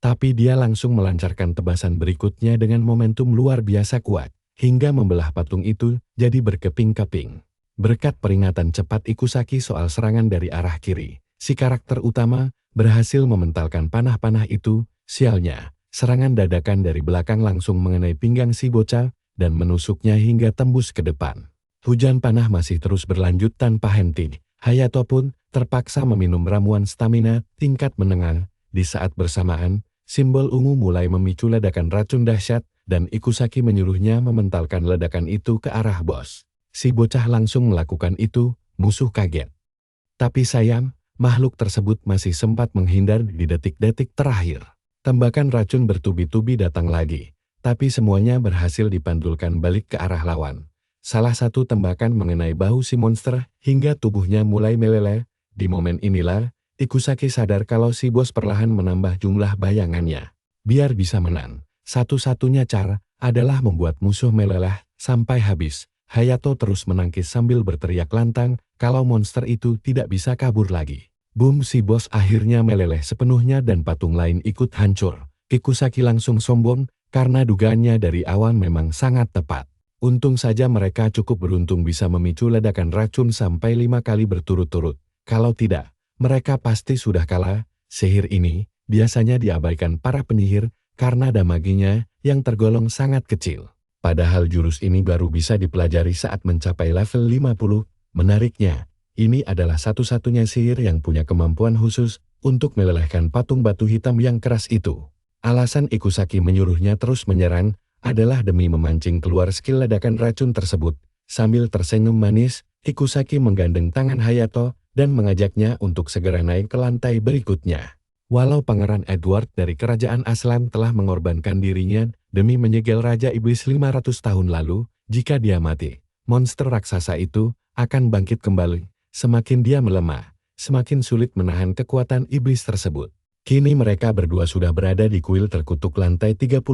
Speaker 1: Tapi dia langsung melancarkan tebasan berikutnya dengan momentum luar biasa kuat, hingga membelah patung itu jadi berkeping-keping. Berkat peringatan cepat Ikusaki soal serangan dari arah kiri, si karakter utama berhasil mementalkan panah-panah itu. Sialnya, serangan dadakan dari belakang langsung mengenai pinggang si bocah dan menusuknya hingga tembus ke depan. Hujan panah masih terus berlanjut tanpa henti. Hayato pun terpaksa meminum ramuan stamina tingkat menengah. Di saat bersamaan, simbol ungu mulai memicu ledakan racun dahsyat dan Ikusaki menyuruhnya mementalkan ledakan itu ke arah bos. Si bocah langsung melakukan itu, musuh kaget. Tapi sayang, makhluk tersebut masih sempat menghindar di detik-detik terakhir. Tembakan racun bertubi-tubi datang lagi, tapi semuanya berhasil dipantulkan balik ke arah lawan. Salah satu tembakan mengenai bahu si monster hingga tubuhnya mulai meleleh. Di momen inilah, Ikusaki sadar kalau si bos perlahan menambah jumlah bayangannya. Biar bisa menang, satu-satunya cara adalah membuat musuh meleleh sampai habis. Hayato terus menangkis sambil berteriak lantang kalau monster itu tidak bisa kabur lagi. Boom, si bos akhirnya meleleh sepenuhnya dan patung lain ikut hancur. Ikusaki langsung sombong karena dugaannya dari awal memang sangat tepat. Untung saja mereka cukup beruntung bisa memicu ledakan racun sampai 5 kali berturut-turut. Kalau tidak, mereka pasti sudah kalah. Sihir ini biasanya diabaikan para penyihir karena damaginya yang tergolong sangat kecil. Padahal jurus ini baru bisa dipelajari saat mencapai level 50. Menariknya, ini adalah satu-satunya sihir yang punya kemampuan khusus untuk melelehkan patung batu hitam yang keras itu. Alasan Ikusaki menyuruhnya terus menyerang adalah demi memancing keluar skill ledakan racun tersebut. Sambil tersenyum manis, Ikusaki menggandeng tangan Hayato dan mengajaknya untuk segera naik ke lantai berikutnya. Walau Pangeran Edward dari Kerajaan Aslan telah mengorbankan dirinya demi menyegel Raja Iblis 500 tahun lalu, jika dia mati, monster raksasa itu akan bangkit kembali. Semakin dia melemah, semakin sulit menahan kekuatan iblis tersebut. Kini mereka berdua sudah berada di kuil terkutuk lantai 39.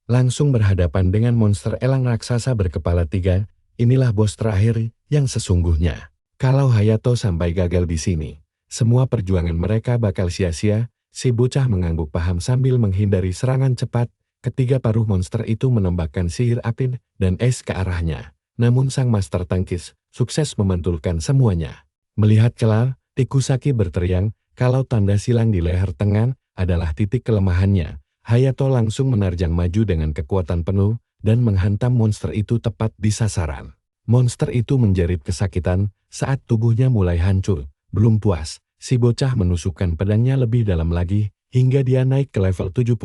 Speaker 1: Langsung berhadapan dengan monster elang raksasa berkepala 3, inilah bos terakhir yang sesungguhnya. Kalau Hayato sampai gagal di sini, semua perjuangan mereka bakal sia-sia. Si bocah mengangguk paham sambil menghindari serangan cepat. Ketiga paruh monster itu menembakkan sihir api dan es ke arahnya. Namun sang master tangkis sukses memantulkan semuanya. Melihat celah, Ikusaki berteriak kalau tanda silang di leher tengah adalah titik kelemahannya. Hayato langsung menerjang maju dengan kekuatan penuh dan menghantam monster itu tepat di sasaran. Monster itu menjerit kesakitan saat tubuhnya mulai hancur. Belum puas, si bocah menusukkan pedangnya lebih dalam lagi hingga dia naik ke level 75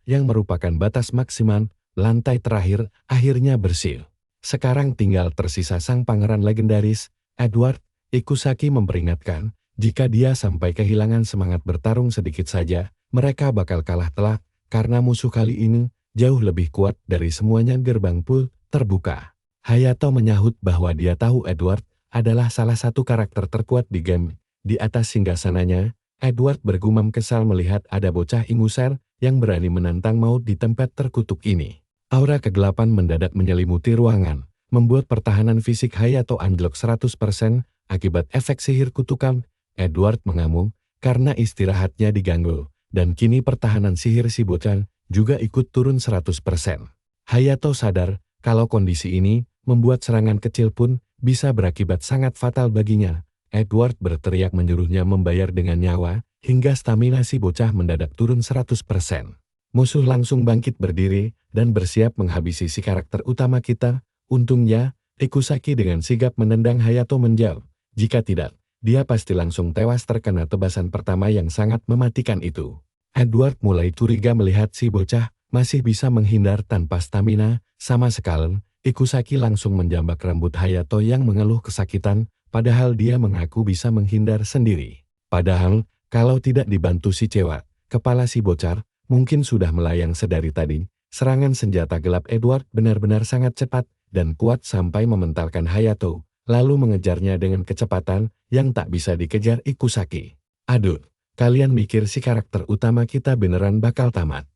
Speaker 1: yang merupakan batas maksimal. Lantai terakhir akhirnya bersih. Sekarang tinggal tersisa sang pangeran legendaris, Edward. Ikusaki memperingatkan, jika dia sampai kehilangan semangat bertarung sedikit saja, mereka bakal kalah telak, karena musuh kali ini jauh lebih kuat dari semuanya. Gerbang pool terbuka. Hayato menyahut bahwa dia tahu Edward adalah salah satu karakter terkuat di game. Di atas singgasananya, Edward bergumam kesal melihat ada bocah ingusan yang berani menantang maut di tempat terkutuk ini. Aura kegelapan mendadak menyelimuti ruangan, membuat pertahanan fisik Hayato anjlok 100% akibat efek sihir kutukan. Edward mengamuk karena istirahatnya diganggu, dan kini pertahanan sihir si bocah juga ikut turun 100%. Hayato sadar kalau kondisi ini membuat serangan kecil pun bisa berakibat sangat fatal baginya. Edward berteriak menyuruhnya membayar dengan nyawa, hingga stamina si bocah mendadak turun 100%. Musuh langsung bangkit berdiri dan bersiap menghabisi si karakter utama kita. Untungnya, Ikusaki dengan sigap menendang Hayato menjauh. Jika tidak, dia pasti langsung tewas terkena tebasan pertama yang sangat mematikan itu. Edward mulai curiga melihat si bocah masih bisa menghindar tanpa stamina sama sekali. Ikusaki langsung menjambak rambut Hayato yang mengeluh kesakitan, padahal dia mengaku bisa menghindar sendiri. Padahal, kalau tidak dibantu si cewek, kepala si bocah mungkin sudah melayang sedari tadi. Serangan senjata gelap Edward benar-benar sangat cepat dan kuat sampai mementalkan Hayato, lalu mengejarnya dengan kecepatan yang tak bisa dikejar Ikusaki. Aduh, kalian mikir si karakter utama kita beneran bakal tamat?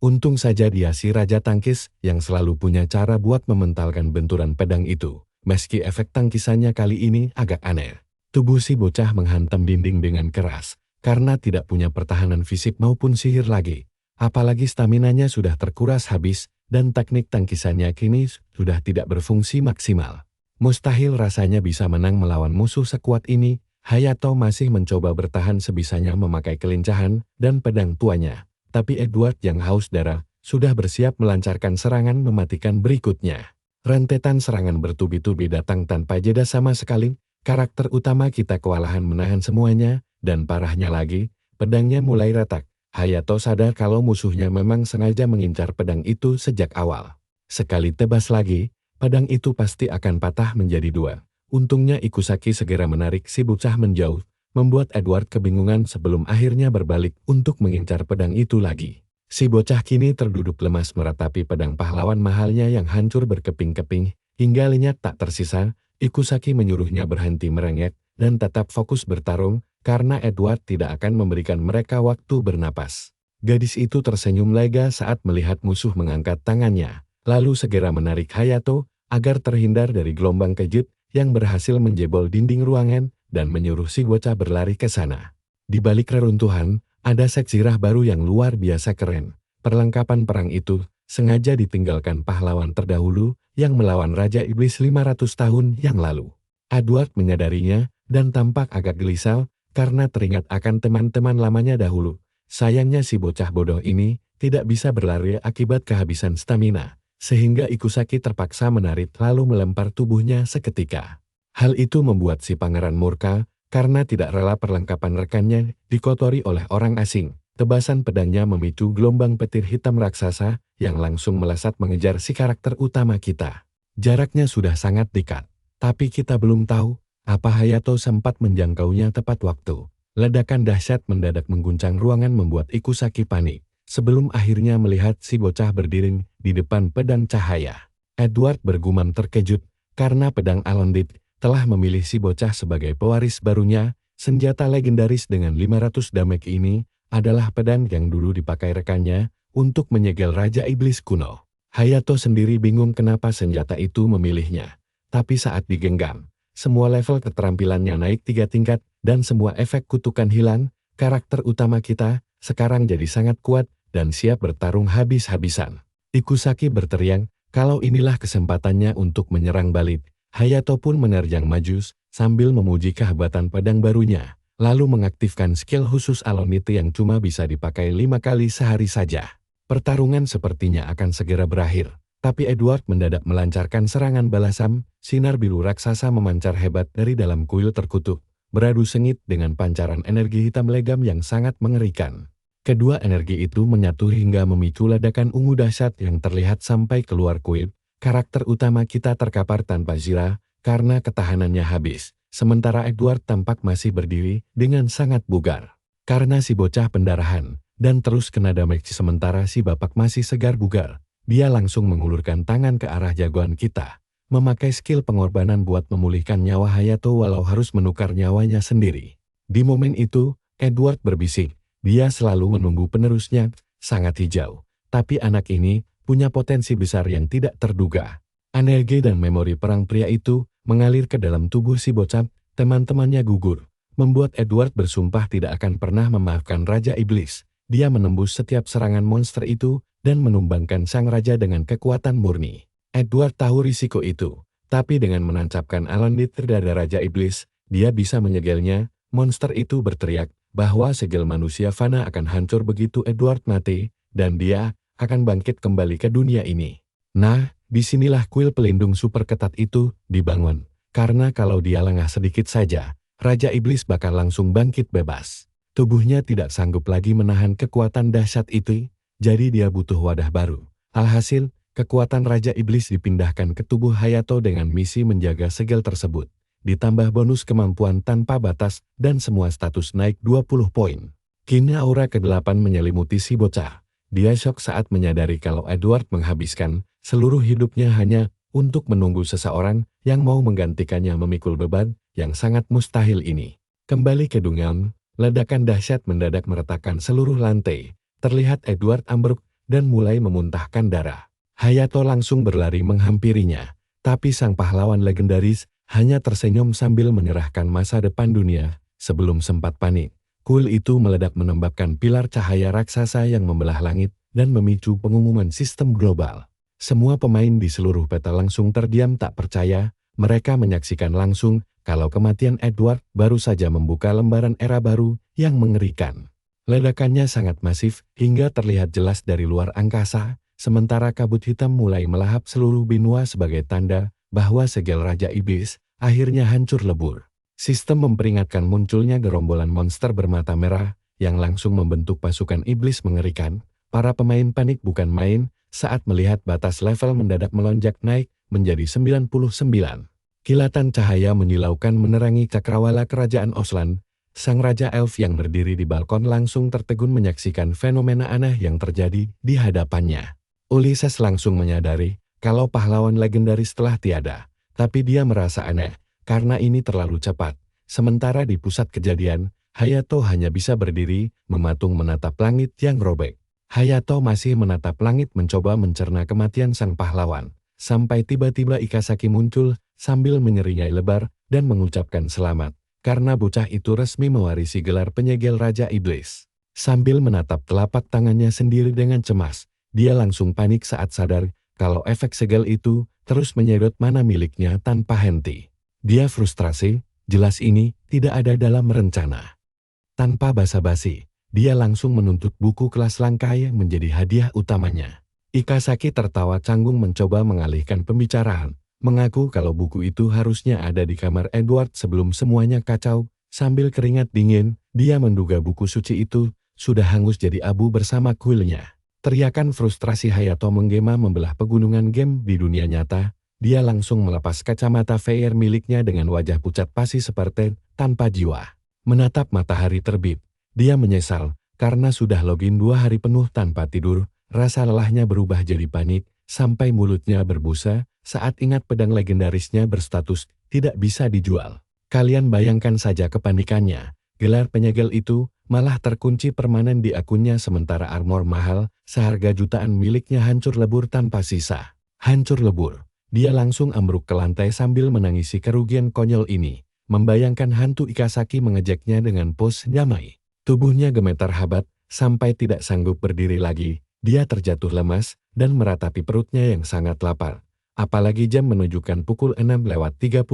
Speaker 1: Untung saja dia si Raja Tangkis yang selalu punya cara buat mementalkan benturan pedang itu. Meski efek tangkisannya kali ini agak aneh. Tubuh si bocah menghantam dinding dengan keras, karena tidak punya pertahanan fisik maupun sihir lagi. Apalagi staminanya sudah terkuras habis, dan teknik tangkisannya kini sudah tidak berfungsi maksimal. Mustahil rasanya bisa menang melawan musuh sekuat ini. Hayato masih mencoba bertahan sebisanya memakai kelincahan dan pedang tuanya. Tapi Edward yang haus darah sudah bersiap melancarkan serangan mematikan berikutnya. Rentetan serangan bertubi-tubi datang tanpa jeda sama sekali. Karakter utama kita kewalahan menahan semuanya, dan parahnya lagi, pedangnya mulai retak. Hayato sadar kalau musuhnya memang sengaja mengincar pedang itu sejak awal. Sekali tebas lagi, pedang itu pasti akan patah menjadi dua. Untungnya Ikusaki segera menarik si bocah menjauh, membuat Edward kebingungan sebelum akhirnya berbalik untuk mengincar pedang itu lagi. Si bocah kini terduduk lemas meratapi pedang pahlawan mahalnya yang hancur berkeping-keping, hingga lenyap tak tersisa. Ikusaki menyuruhnya berhenti merengek dan tetap fokus bertarung, karena Edward tidak akan memberikan mereka waktu bernapas. Gadis itu tersenyum lega saat melihat musuh mengangkat tangannya, lalu segera menarik Hayato agar terhindar dari gelombang kejut yang berhasil menjebol dinding ruangan dan menyuruh si bocah berlari ke sana. Di balik reruntuhan, ada seksirah baru yang luar biasa keren. Perlengkapan perang itu sengaja ditinggalkan pahlawan terdahulu yang melawan Raja Iblis 500 tahun yang lalu. Edward menyadarinya dan tampak agak gelisah karena teringat akan teman-teman lamanya dahulu. Sayangnya si bocah bodoh ini tidak bisa berlari akibat kehabisan stamina, sehingga Ikusaki terpaksa menarik lalu melempar tubuhnya seketika. Hal itu membuat si pangeran murka, karena tidak rela perlengkapan rekannya dikotori oleh orang asing. Tebasan pedangnya memicu gelombang petir hitam raksasa yang langsung melesat mengejar si karakter utama kita. Jaraknya sudah sangat dekat, tapi kita belum tahu apa Hayato sempat menjangkaunya tepat waktu. Ledakan dahsyat mendadak mengguncang ruangan membuat Ikusaki panik, sebelum akhirnya melihat si bocah berdiri di depan pedang cahaya. Edward bergumam terkejut, karena pedang Alondit telah memilih si bocah sebagai pewaris barunya. Senjata legendaris dengan 500 damage ini adalah pedang yang dulu dipakai rekannya untuk menyegel Raja Iblis kuno. Hayato sendiri bingung kenapa senjata itu memilihnya. Tapi saat digenggam, semua level keterampilannya naik 3 tingkat, dan semua efek kutukan hilang. Karakter utama kita sekarang jadi sangat kuat dan siap bertarung habis-habisan. Ikusaki berteriak kalau inilah kesempatannya untuk menyerang balik. Hayato pun menerjang maju sambil memuji kehebatan pedang barunya, lalu mengaktifkan skill khusus Alonit yang cuma bisa dipakai 5 kali sehari saja. Pertarungan sepertinya akan segera berakhir. Tapi Edward mendadak melancarkan serangan balasan. Sinar biru raksasa memancar hebat dari dalam kuil terkutuk, beradu sengit dengan pancaran energi hitam legam yang sangat mengerikan. Kedua energi itu menyatu hingga memicu ledakan ungu dahsyat yang terlihat sampai keluar kuil. Karakter utama kita terkapar tanpa zira karena ketahanannya habis, sementara Edward tampak masih berdiri dengan sangat bugar. Karena si bocah pendarahan dan terus kena damage sementara si bapak masih segar bugar. Dia langsung mengulurkan tangan ke arah jagoan kita, memakai skill pengorbanan buat memulihkan nyawa Hayato walau harus menukar nyawanya sendiri. Di momen itu, Edward berbisik, dia selalu menunggu penerusnya, sangat hijau. Tapi anak ini punya potensi besar yang tidak terduga. Energi dan memori perang pria itu mengalir ke dalam tubuh si bocah, teman-temannya gugur, membuat Edward bersumpah tidak akan pernah memaafkan Raja Iblis. Dia menembus setiap serangan monster itu, dan menumbangkan sang raja dengan kekuatan murni. Edward tahu risiko itu, tapi dengan menancapkan Alondit di dada Raja Iblis, dia bisa menyegelnya. Monster itu berteriak bahwa segel manusia fana akan hancur begitu Edward mati, dan dia akan bangkit kembali ke dunia ini. Nah, disinilah kuil pelindung super ketat itu dibangun. Karena kalau dia lengah sedikit saja, Raja Iblis bakal langsung bangkit bebas. Tubuhnya tidak sanggup lagi menahan kekuatan dahsyat itu, jadi dia butuh wadah baru. Alhasil, kekuatan Raja Iblis dipindahkan ke tubuh Hayato dengan misi menjaga segel tersebut. Ditambah bonus kemampuan tanpa batas dan semua status naik 20 poin. Kini aura ke-8 menyelimuti si bocah. Dia syok saat menyadari kalau Edward menghabiskan seluruh hidupnya hanya untuk menunggu seseorang yang mau menggantikannya memikul beban yang sangat mustahil ini. Kembali ke Dungeon, ledakan dahsyat mendadak meretakkan seluruh lantai. Terlihat Edward ambruk dan mulai memuntahkan darah. Hayato langsung berlari menghampirinya, tapi sang pahlawan legendaris hanya tersenyum sambil menyerahkan masa depan dunia. Sebelum sempat panik, kuil itu meledak menembakkan pilar cahaya raksasa yang membelah langit dan memicu pengumuman sistem global. Semua pemain di seluruh peta langsung terdiam tak percaya. Mereka menyaksikan langsung kalau kematian Edward baru saja membuka lembaran era baru yang mengerikan. Ledakannya sangat masif hingga terlihat jelas dari luar angkasa, sementara kabut hitam mulai melahap seluruh benua sebagai tanda bahwa segel Raja Iblis akhirnya hancur lebur. Sistem memperingatkan munculnya gerombolan monster bermata merah yang langsung membentuk pasukan iblis mengerikan. Para pemain panik bukan main saat melihat batas level mendadak melonjak naik menjadi 99. Kilatan cahaya menyilaukan menerangi cakrawala kerajaan Oslan. Sang Raja Elf yang berdiri di balkon langsung tertegun menyaksikan fenomena aneh yang terjadi di hadapannya. Ulysses langsung menyadari kalau pahlawan legendaris telah tiada, tapi dia merasa aneh karena ini terlalu cepat. Sementara di pusat kejadian, Hayato hanya bisa berdiri, mematung menatap langit yang robek. Hayato masih menatap langit mencoba mencerna kematian sang pahlawan, sampai tiba-tiba Ikasaki muncul sambil menyeringai lebar dan mengucapkan selamat, karena bocah itu resmi mewarisi gelar penyegel Raja Iblis. Sambil menatap telapak tangannya sendiri dengan cemas, dia langsung panik saat sadar kalau efek segel itu terus menyedot mana miliknya tanpa henti. Dia frustrasi, jelas ini tidak ada dalam rencana. Tanpa basa-basi, dia langsung menuntut buku kelas langka yang menjadi hadiah utamanya. Ikasaki tertawa canggung mencoba mengalihkan pembicaraan, mengaku kalau buku itu harusnya ada di kamar Edward sebelum semuanya kacau. Sambil keringat dingin, dia menduga buku suci itu sudah hangus jadi abu bersama kuilnya. Teriakan frustrasi Hayato menggema membelah pegunungan game di dunia nyata. Dia langsung melepas kacamata VR miliknya dengan wajah pucat pasi seperti tanpa jiwa. Menatap matahari terbit, dia menyesal karena sudah login 2 hari penuh tanpa tidur. Rasa lelahnya berubah jadi panik, sampai mulutnya berbusa saat ingat pedang legendarisnya berstatus tidak bisa dijual. Kalian bayangkan saja kepanikannya. Gelar penyegel itu malah terkunci permanen di akunnya sementara armor mahal seharga jutaan miliknya hancur lebur tanpa sisa. Hancur lebur. Dia langsung ambruk ke lantai sambil menangisi kerugian konyol ini. Membayangkan hantu Ikasaki mengejeknya dengan pose damai. Tubuhnya gemetar habat sampai tidak sanggup berdiri lagi. Dia terjatuh lemas dan meratapi perutnya yang sangat lapar. Apalagi jam menunjukkan pukul 6:35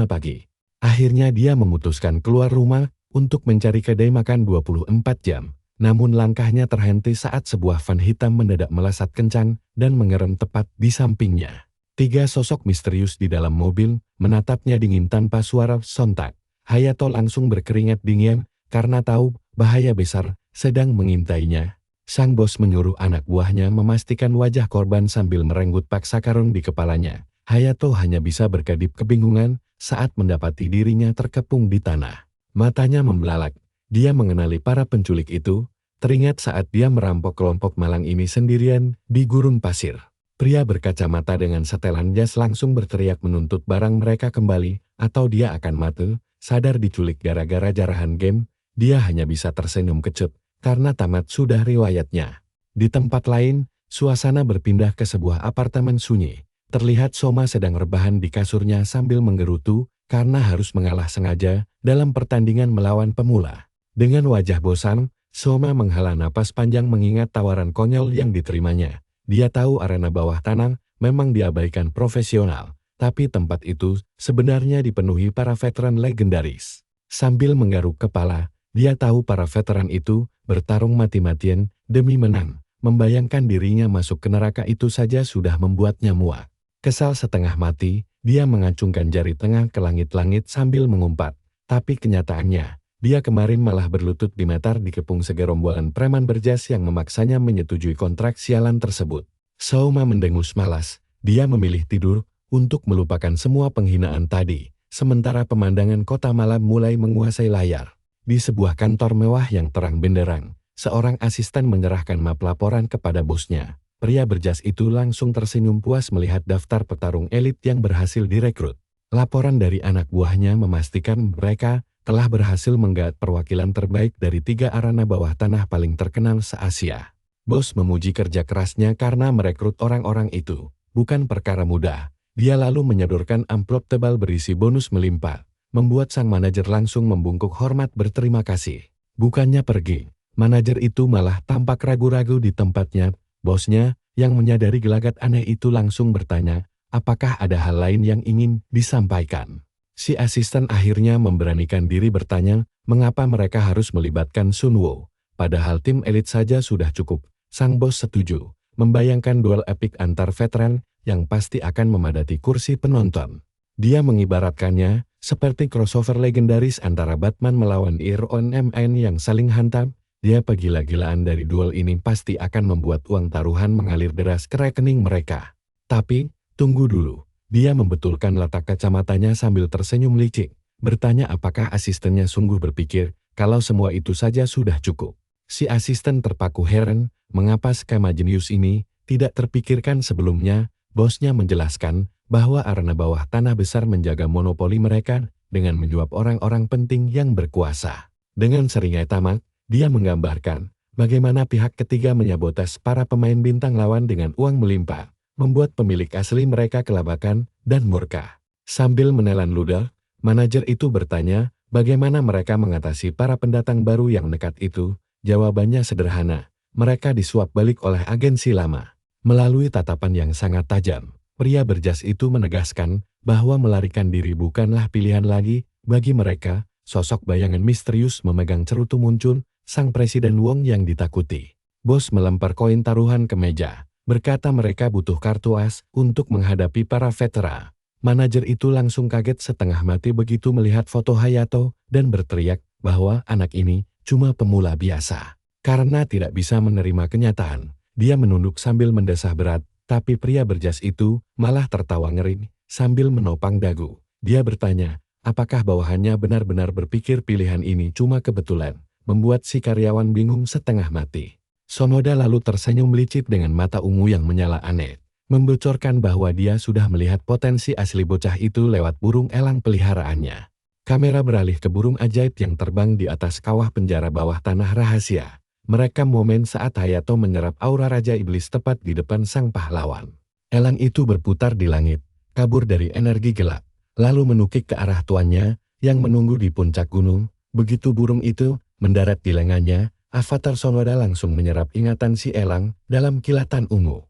Speaker 1: pagi. Akhirnya dia memutuskan keluar rumah untuk mencari kedai makan 24 jam. Namun langkahnya terhenti saat sebuah van hitam mendadak melesat kencang dan mengerem tepat di sampingnya. 3 sosok misterius di dalam mobil menatapnya dingin tanpa suara sontak. Hayato langsung berkeringat dingin karena tahu bahaya besar sedang mengintainya. Sang bos menyuruh anak buahnya memastikan wajah korban sambil merenggut paksa karung di kepalanya. Hayato hanya bisa berkedip kebingungan saat mendapati dirinya terkepung di tanah. Matanya membelalak. Dia mengenali para penculik itu, teringat saat dia merampok kelompok malang ini sendirian di gurun pasir. Pria berkacamata dengan setelan jas langsung berteriak menuntut barang mereka kembali, atau dia akan mati. Sadar diculik gara-gara jarahan game, dia hanya bisa tersenyum kecut, karena tamat sudah riwayatnya. Di tempat lain, suasana berpindah ke sebuah apartemen sunyi. Terlihat Soma sedang rebahan di kasurnya sambil menggerutu, karena harus mengalah sengaja dalam pertandingan melawan pemula. Dengan wajah bosan, Soma menghela napas panjang mengingat tawaran konyol yang diterimanya. Dia tahu arena bawah tanah memang diabaikan profesional, tapi tempat itu sebenarnya dipenuhi para veteran legendaris. Sambil menggaruk kepala, dia tahu para veteran itu bertarung mati-matian demi menang. Membayangkan dirinya masuk ke neraka itu saja sudah membuatnya muak. Kesal setengah mati, dia mengacungkan jari tengah ke langit-langit sambil mengumpat. Tapi kenyataannya, dia kemarin malah berlutut dimetar dikepung segerombolan preman berjas yang memaksanya menyetujui kontrak sialan tersebut. Souma mendengus malas. Dia memilih tidur untuk melupakan semua penghinaan tadi. Sementara pemandangan kota malam mulai menguasai layar. Di sebuah kantor mewah yang terang benderang, seorang asisten menyerahkan map laporan kepada bosnya. Pria berjas itu langsung tersenyum puas melihat daftar petarung elit yang berhasil direkrut. Laporan dari anak buahnya memastikan mereka telah berhasil menggaet perwakilan terbaik dari 3 arena bawah tanah paling terkenal se-Asia. Bos memuji kerja kerasnya karena merekrut orang-orang itu. Bukan perkara mudah. Dia lalu menyodorkan amplop tebal berisi bonus melimpah, membuat sang manajer langsung membungkuk hormat berterima kasih. Bukannya pergi, manajer itu malah tampak ragu-ragu di tempatnya. Bosnya, yang menyadari gelagat aneh itu langsung bertanya, apakah ada hal lain yang ingin disampaikan. Si asisten akhirnya memberanikan diri bertanya, mengapa mereka harus melibatkan Sunwo. Padahal tim elit saja sudah cukup. Sang bos setuju, membayangkan duel epik antar veteran yang pasti akan memadati kursi penonton. Dia mengibaratkannya seperti crossover legendaris antara Batman melawan Iron Man yang saling hantam. Dia pegila-gilaan dari duel ini pasti akan membuat uang taruhan mengalir deras ke rekening mereka. Tapi, tunggu dulu. Dia membetulkan letak kacamatanya sambil tersenyum licik, bertanya apakah asistennya sungguh berpikir kalau semua itu saja sudah cukup. Si asisten terpaku heran, mengapa skema jenius ini tidak terpikirkan sebelumnya. Bosnya menjelaskan bahwa arena bawah tanah besar menjaga monopoli mereka dengan menyuap orang-orang penting yang berkuasa. Dengan seringai tamak, dia menggambarkan bagaimana pihak ketiga menyabotas para pemain bintang lawan dengan uang melimpah, membuat pemilik asli mereka kelabakan dan murka. Sambil menelan ludah, manajer itu bertanya bagaimana mereka mengatasi para pendatang baru yang nekat itu. Jawabannya sederhana, mereka disuap balik oleh agensi lama. Melalui tatapan yang sangat tajam, pria berjas itu menegaskan bahwa melarikan diri bukanlah pilihan lagi bagi mereka. Sosok bayangan misterius memegang cerutu muncul, sang Presiden Wong yang ditakuti. Bos melempar koin taruhan ke meja, berkata mereka butuh kartu as untuk menghadapi para veteran. Manajer itu langsung kaget setengah mati begitu melihat foto Hayato dan berteriak bahwa anak ini cuma pemula biasa. Karena tidak bisa menerima kenyataan, dia menunduk sambil mendesah berat, tapi pria berjas itu malah tertawa ngeri sambil menopang dagu. Dia bertanya, apakah bawahannya benar-benar berpikir pilihan ini cuma kebetulan, membuat si karyawan bingung setengah mati. Sonoda lalu tersenyum licik dengan mata ungu yang menyala aneh, membocorkan bahwa dia sudah melihat potensi asli bocah itu lewat burung elang peliharaannya. Kamera beralih ke burung ajaib yang terbang di atas kawah penjara bawah tanah rahasia. Merekam momen saat Hayato menyerap aura Raja Iblis tepat di depan sang pahlawan. Elang itu berputar di langit, kabur dari energi gelap, lalu menukik ke arah tuannya yang menunggu di puncak gunung. Begitu burung itu mendarat di lengannya, avatar Sonoda langsung menyerap ingatan si elang dalam kilatan ungu,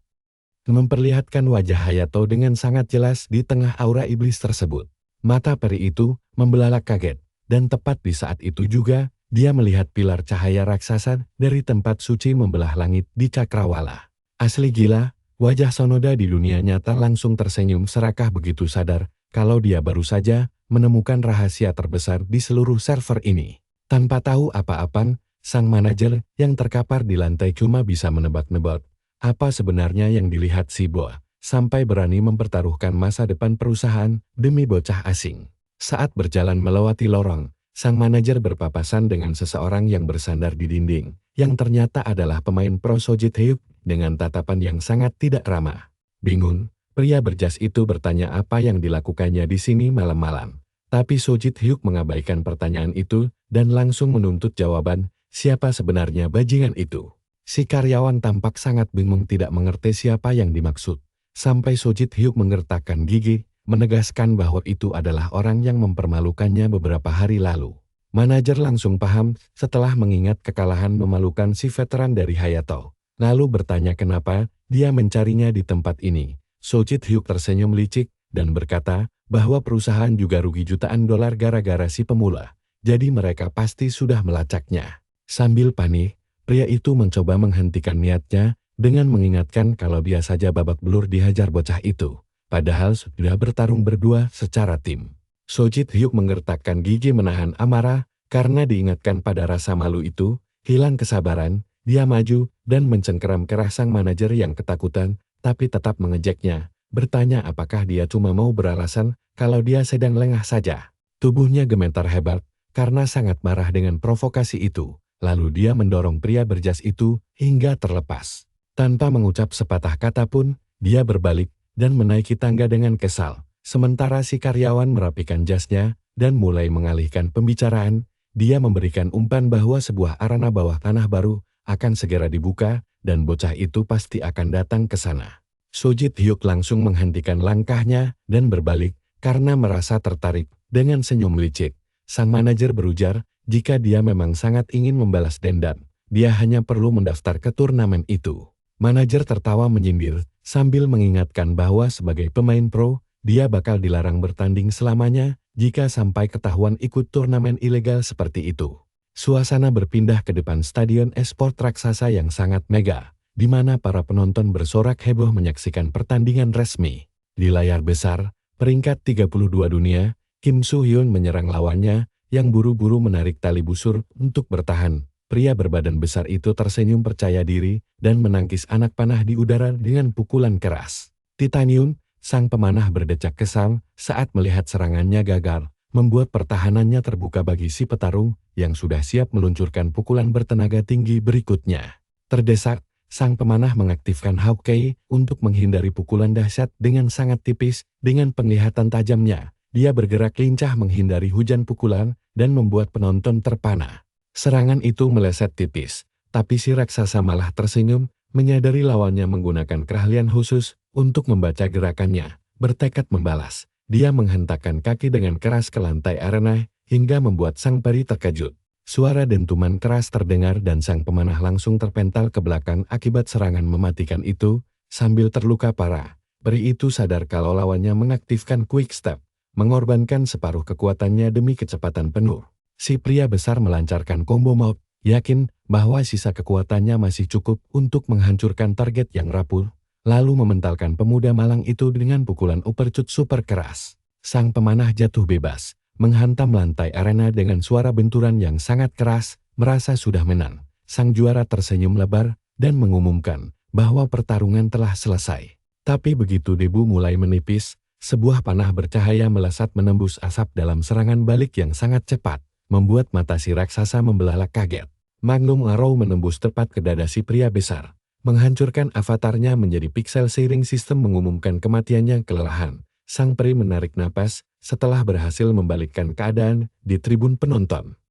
Speaker 1: memperlihatkan wajah Hayato dengan sangat jelas di tengah aura iblis tersebut. Mata peri itu membelalak kaget, dan tepat di saat itu juga, dia melihat pilar cahaya raksasa dari tempat suci membelah langit di Cakrawala. Asli gila, wajah Sonoda di dunia nyata langsung tersenyum serakah begitu sadar kalau dia baru saja menemukan rahasia terbesar di seluruh server ini. Tanpa tahu apa-apa, sang manajer yang terkapar di lantai cuma bisa menebak-nebak apa sebenarnya yang dilihat si Boa, sampai berani mempertaruhkan masa depan perusahaan demi bocah asing. Saat berjalan melewati lorong, sang manajer berpapasan dengan seseorang yang bersandar di dinding, yang ternyata adalah pemain pro Sojit Hyuk dengan tatapan yang sangat tidak ramah. Bingung, pria berjas itu bertanya apa yang dilakukannya di sini malam-malam. Tapi Sojit Hyuk mengabaikan pertanyaan itu dan langsung menuntut jawaban, siapa sebenarnya bajingan itu. Si karyawan tampak sangat bingung tidak mengerti siapa yang dimaksud. Sampai Sojit Hyuk mengertakkan gigi, menegaskan bahwa itu adalah orang yang mempermalukannya beberapa hari lalu. Manajer langsung paham setelah mengingat kekalahan memalukan si veteran dari Hayato. Lalu bertanya kenapa dia mencarinya di tempat ini. Sojit Hyuk tersenyum licik dan berkata bahwa perusahaan juga rugi jutaan dolar gara-gara si pemula. Jadi mereka pasti sudah melacaknya. Sambil panik, pria itu mencoba menghentikan niatnya dengan mengingatkan kalau dia saja babak belur dihajar bocah itu. padahal sudah bertarung berdua secara tim. Sojit Hyuk menggertakkan gigi menahan amarah, karena diingatkan pada rasa malu itu, hilang kesabaran, dia maju dan mencengkeram keras sang manajer yang ketakutan, tapi tetap mengejeknya, bertanya apakah dia cuma mau beralasan kalau dia sedang lengah saja. Tubuhnya gemetar hebat, karena sangat marah dengan provokasi itu, lalu dia mendorong pria berjas itu hingga terlepas. Tanpa mengucap sepatah kata pun, dia berbalik dan menaiki tangga dengan kesal. Sementara si karyawan merapikan jasnya dan mulai mengalihkan pembicaraan, dia memberikan umpan bahwa sebuah arena bawah tanah baru akan segera dibuka dan bocah itu pasti akan datang ke sana. Sojit Hyuk langsung menghentikan langkahnya dan berbalik karena merasa tertarik dengan senyum licik. Sang manajer berujar, jika dia memang sangat ingin membalas dendam, dia hanya perlu mendaftar ke turnamen itu. Manajer tertawa menyindir sambil mengingatkan bahwa sebagai pemain pro, dia bakal dilarang bertanding selamanya jika sampai ketahuan ikut turnamen ilegal seperti itu. Suasana berpindah ke depan stadion e-sport raksasa yang sangat mega, di mana para penonton bersorak heboh menyaksikan pertandingan resmi. Di layar besar, peringkat 32 dunia, Kim Soo-hyun menyerang lawannya yang buru-buru menarik tali busur untuk bertahan. Pria berbadan besar itu tersenyum percaya diri dan menangkis anak panah di udara dengan pukulan keras. Titanium, sang pemanah berdecak kesal saat melihat serangannya gagal, membuat pertahanannya terbuka bagi si petarung yang sudah siap meluncurkan pukulan bertenaga tinggi berikutnya. Terdesak, sang pemanah mengaktifkan Hawkeye untuk menghindari pukulan dahsyat dengan sangat tipis. Dengan penglihatan tajamnya, dia bergerak lincah menghindari hujan pukulan dan membuat penonton terpana. Serangan itu meleset tipis, tapi si raksasa malah tersenyum, menyadari lawannya menggunakan keahlian khusus untuk membaca gerakannya. Bertekad membalas, dia menghentakkan kaki dengan keras ke lantai arena hingga membuat sang peri terkejut. Suara dentuman keras terdengar dan sang pemanah langsung terpental ke belakang akibat serangan mematikan itu. Sambil terluka parah, peri itu sadar kalau lawannya mengaktifkan quick step, mengorbankan separuh kekuatannya demi kecepatan penuh. Si pria besar melancarkan combo maut, yakin bahwa sisa kekuatannya masih cukup untuk menghancurkan target yang rapuh, lalu mementalkan pemuda malang itu dengan pukulan uppercut super keras. Sang pemanah jatuh bebas, menghantam lantai arena dengan suara benturan yang sangat keras, merasa sudah menang. Sang juara tersenyum lebar dan mengumumkan bahwa pertarungan telah selesai. Tapi begitu debu mulai menipis, sebuah panah bercahaya melesat menembus asap dalam serangan balik yang sangat cepat, membuat mata si raksasa membelalak kaget. Magnum Arrow menembus tepat ke dada si pria besar, menghancurkan avatarnya menjadi piksel seiring sistem mengumumkan kematiannya kelelahan. Sang peri menarik napas setelah berhasil membalikkan keadaan di tribun penonton.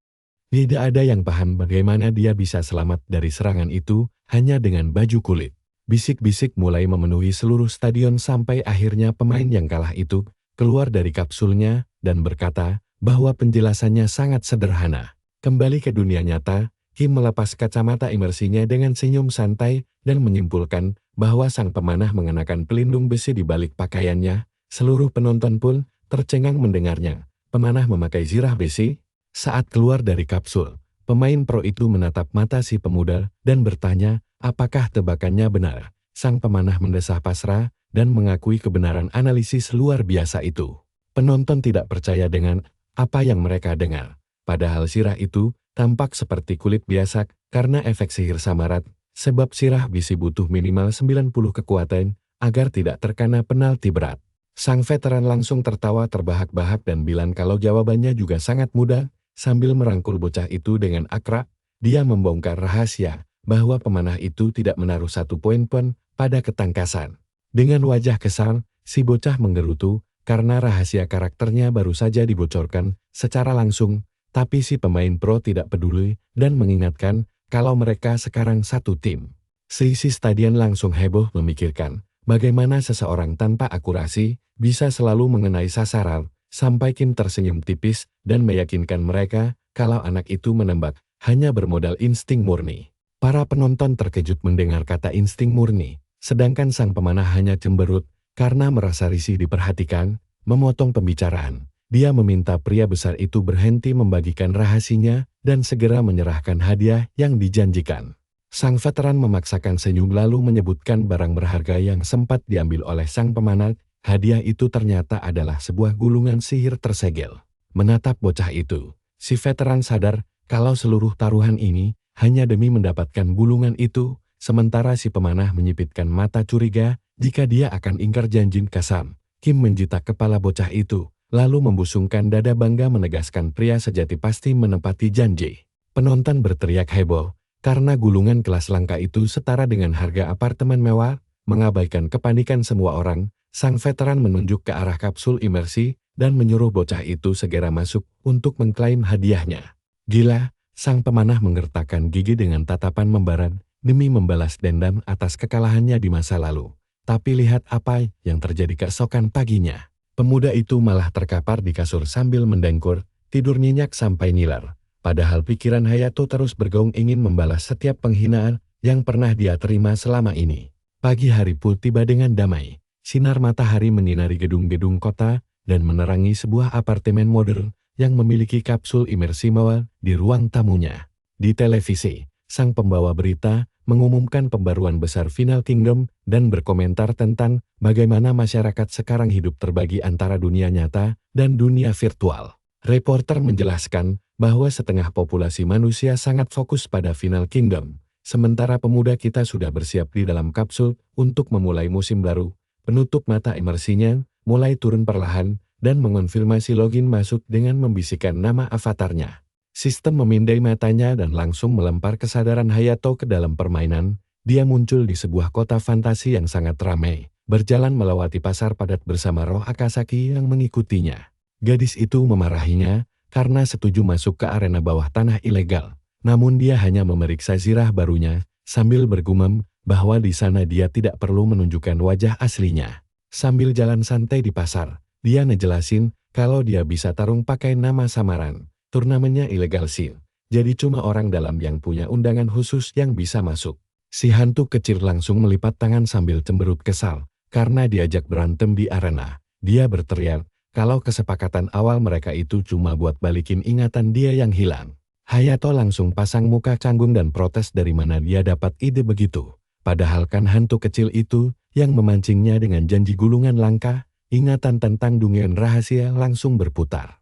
Speaker 1: Tidak ada yang paham bagaimana dia bisa selamat dari serangan itu hanya dengan baju kulit. Bisik-bisik mulai memenuhi seluruh stadion sampai akhirnya pemain yang kalah itu keluar dari kapsulnya dan berkata bahwa penjelasannya sangat sederhana. Kembali ke dunia nyata, Kim melepas kacamata imersinya dengan senyum santai dan menyimpulkan bahwa sang pemanah mengenakan pelindung besi di balik pakaiannya. Seluruh penonton pun tercengang mendengarnya. Pemanah memakai zirah besi. Saat keluar dari kapsul, pemain pro itu menatap mata si pemuda dan bertanya apakah tebakannya benar. Sang pemanah mendesah pasrah dan mengakui kebenaran analisis luar biasa itu. Penonton tidak percaya dengan apa yang mereka dengar. Padahal sirah itu tampak seperti kulit biasa karena efek sihir samarat, sebab sirah besi butuh minimal 90 kekuatan agar tidak terkena penalti berat. Sang veteran langsung tertawa terbahak-bahak dan bilang kalau jawabannya juga sangat mudah. Sambil merangkul bocah itu dengan akrab, dia membongkar rahasia bahwa pemanah itu tidak menaruh satu poin pun pada ketangkasan. Dengan wajah kesal, si bocah menggerutu karena rahasia karakternya baru saja dibocorkan secara langsung, tapi si pemain pro tidak peduli dan mengingatkan kalau mereka sekarang satu tim. Seisi stadion langsung heboh memikirkan bagaimana seseorang tanpa akurasi bisa selalu mengenai sasaran, sampai Kim tersenyum tipis dan meyakinkan mereka kalau anak itu menembak hanya bermodal insting murni. Para penonton terkejut mendengar kata insting murni, sedangkan sang pemanah hanya cemberut karena merasa risih diperhatikan. Memotong pembicaraan, dia meminta pria besar itu berhenti membagikan rahasianya dan segera menyerahkan hadiah yang dijanjikan. Sang veteran memaksakan senyum lalu menyebutkan barang berharga yang sempat diambil oleh sang pemanah Hadiah itu ternyata adalah sebuah gulungan sihir tersegel. Menatap bocah itu, si veteran sadar kalau seluruh taruhan ini hanya demi mendapatkan gulungan itu, sementara si pemanah menyipitkan mata curiga jika dia akan ingkar janji kasam. Kim menjitak kepala bocah itu, lalu membusungkan dada bangga menegaskan pria sejati pasti menepati janji. Penonton berteriak heboh, karena gulungan kelas langka itu setara dengan harga apartemen mewah. Mengabaikan kepanikan semua orang, sang veteran menunjuk ke arah kapsul imersi dan menyuruh bocah itu segera masuk untuk mengklaim hadiahnya. Gila, sang pemanah menggertakkan gigi dengan tatapan membara demi membalas dendam atas kekalahannya di masa lalu. Tapi lihat apa yang terjadi keesokan paginya. Pemuda itu malah terkapar di kasur sambil mendengkur, tidur nyenyak sampai ngiler. Padahal pikiran Hayato terus bergaung ingin membalas setiap penghinaan yang pernah dia terima selama ini. Pagi hari pun tiba dengan damai. Sinar matahari menyinari gedung-gedung kota dan menerangi sebuah apartemen modern yang memiliki kapsul imersi mewah di ruang tamunya. Di televisi, sang pembawa berita mengumumkan pembaruan besar Final Kingdom dan berkomentar tentang bagaimana masyarakat sekarang hidup terbagi antara dunia nyata dan dunia virtual. Reporter menjelaskan bahwa setengah populasi manusia sangat fokus pada Final Kingdom, sementara pemuda kita sudah bersiap di dalam kapsul untuk memulai musim baru. Penutup mata imersinya mulai turun perlahan dan mengonfirmasi login masuk dengan membisikkan nama avatarnya. Sistem memindai matanya dan langsung melempar kesadaran Hayato ke dalam permainan. Dia muncul di sebuah kota fantasi yang sangat ramai, berjalan melewati pasar padat bersama roh Akasaki yang mengikutinya. Gadis itu memarahinya karena setuju masuk ke arena bawah tanah ilegal. Namun dia hanya memeriksa zirah barunya, sambil bergumam bahwa di sana dia tidak perlu menunjukkan wajah aslinya. Sambil jalan santai di pasar, dia ngejelasin kalau dia bisa tarung pakai nama samaran. Turnamennya ilegal sih, jadi cuma orang dalam yang punya undangan khusus yang bisa masuk. Si hantu kecil langsung melipat tangan sambil cemberut kesal, karena diajak berantem di arena. Dia berteriak kalau kesepakatan awal mereka itu cuma buat balikin ingatan dia yang hilang. Hayato langsung pasang muka canggung dan protes dari mana dia dapat ide begitu. Padahal kan hantu kecil itu yang memancingnya dengan janji gulungan langka, ingatan tentang dunia rahasia langsung berputar.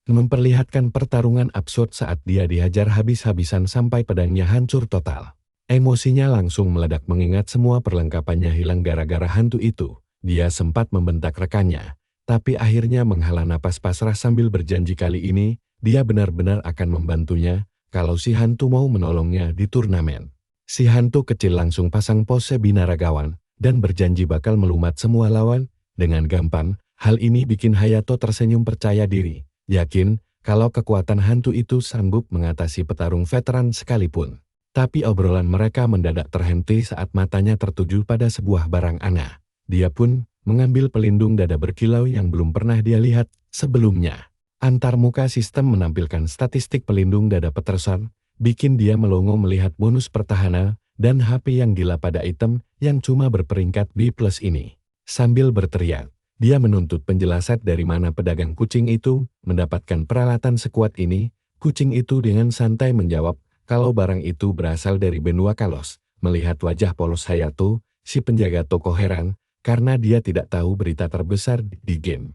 Speaker 1: Memperlihatkan pertarungan absurd saat dia dihajar habis-habisan sampai pedangnya hancur total. Emosinya langsung meledak mengingat semua perlengkapannya hilang gara-gara hantu itu. Dia sempat membentak rekannya, tapi akhirnya menghela napas pasrah sambil berjanji kali ini, dia benar-benar akan membantunya kalau si hantu mau menolongnya di turnamen. Si hantu kecil langsung pasang pose binaragawan dan berjanji bakal melumat semua lawan dengan gampang. Hal ini bikin Hayato tersenyum percaya diri. Yakin kalau kekuatan hantu itu sanggup mengatasi petarung veteran sekalipun. Tapi obrolan mereka mendadak terhenti saat matanya tertuju pada sebuah barang aneh. Dia pun mengambil pelindung dada berkilau yang belum pernah dia lihat sebelumnya. Antar muka sistem menampilkan statistik pelindung dada Peterson, bikin dia melongo melihat bonus pertahanan dan HP yang gila pada item yang cuma berperingkat B+ ini. Sambil berteriak, dia menuntut penjelasan dari mana pedagang kucing itu mendapatkan peralatan sekuat ini. Kucing itu dengan santai menjawab kalau barang itu berasal dari benua Kalos. Melihat wajah polos Hayato, si penjaga toko heran karena dia tidak tahu berita terbesar di game.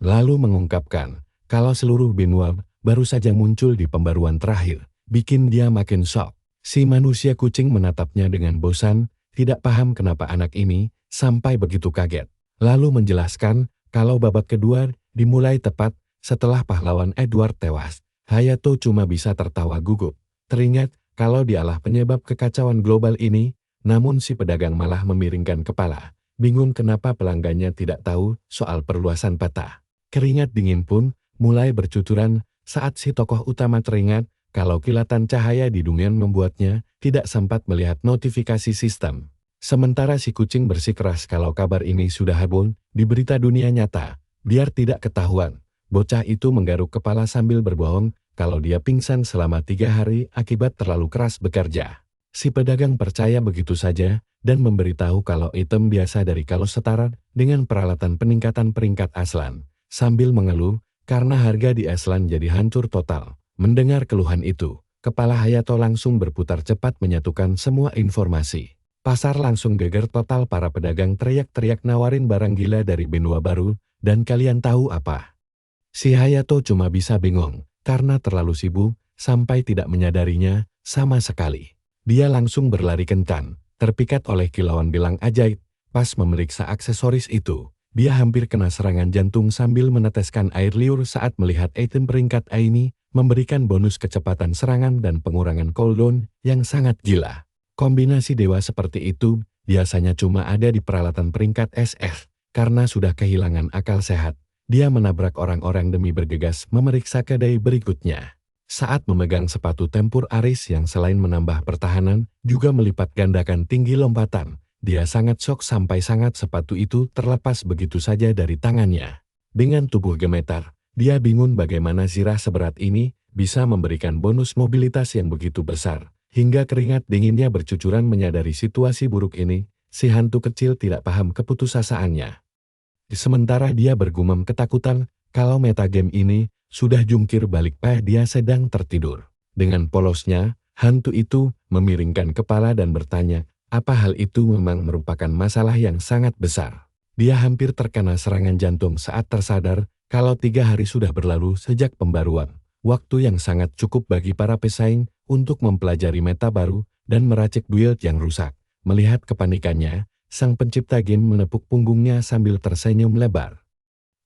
Speaker 1: Lalu mengungkapkan kalau seluruh benua baru saja muncul di pembaruan terakhir, bikin dia makin shock. Si manusia kucing menatapnya dengan bosan, tidak paham kenapa anak ini sampai begitu kaget. Lalu menjelaskan kalau babak kedua dimulai tepat setelah pahlawan Edward tewas. Hayato cuma bisa tertawa gugup. Teringat kalau dialah penyebab kekacauan global ini, namun si pedagang malah memiringkan kepala. Bingung kenapa pelanggannya tidak tahu soal perluasan peta. Keringat dingin pun mulai bercucuran saat si tokoh utama teringat kalau kilatan cahaya di dunia membuatnya tidak sempat melihat notifikasi sistem. Sementara si kucing bersikeras kalau kabar ini sudah habis di berita dunia nyata, biar tidak ketahuan. Bocah itu menggaruk kepala sambil berbohong kalau dia pingsan selama 3 hari akibat terlalu keras bekerja. Si pedagang percaya begitu saja dan memberitahu kalau item biasa dari Kalos setara dengan peralatan peningkatan peringkat Aslan. Sambil mengeluh karena harga di Aslan jadi hancur total. Mendengar keluhan itu, kepala Hayato langsung berputar cepat menyatukan semua informasi. Pasar langsung geger total, para pedagang teriak-teriak nawarin barang gila dari benua baru, dan kalian tahu apa? Si Hayato cuma bisa bingung, karena terlalu sibuk, sampai tidak menyadarinya sama sekali. Dia langsung berlari kencang, terpikat oleh kilauan gelang ajaib. Pas memeriksa aksesoris itu, dia hampir kena serangan jantung sambil meneteskan air liur saat melihat item peringkat A ini memberikan bonus kecepatan serangan dan pengurangan cooldown yang sangat gila. Kombinasi dewa seperti itu biasanya cuma ada di peralatan peringkat SF. Karena sudah kehilangan akal sehat, dia menabrak orang-orang demi bergegas memeriksa kedai berikutnya. Saat memegang sepatu tempur Aris yang selain menambah pertahanan, juga melipat gandakan tinggi lompatan, dia sangat shock sampai sangat sepatu itu terlepas begitu saja dari tangannya. Dengan tubuh gemetar, dia bingung bagaimana zirah seberat ini bisa memberikan bonus mobilitas yang begitu besar. Hingga keringat dinginnya bercucuran menyadari situasi buruk ini, si hantu kecil tidak paham keputusasaannya. Sementara dia bergumam ketakutan kalau metagame ini sudah jungkir balik dia sedang tertidur. Dengan polosnya, hantu itu memiringkan kepala dan bertanya, apa hal itu memang merupakan masalah yang sangat besar. Dia hampir terkena serangan jantung saat tersadar kalau 3 hari sudah berlalu sejak pembaruan. Waktu yang sangat cukup bagi para pesaing untuk mempelajari meta baru dan meracik build yang rusak. Melihat kepanikannya, sang pencipta game menepuk punggungnya sambil tersenyum lebar.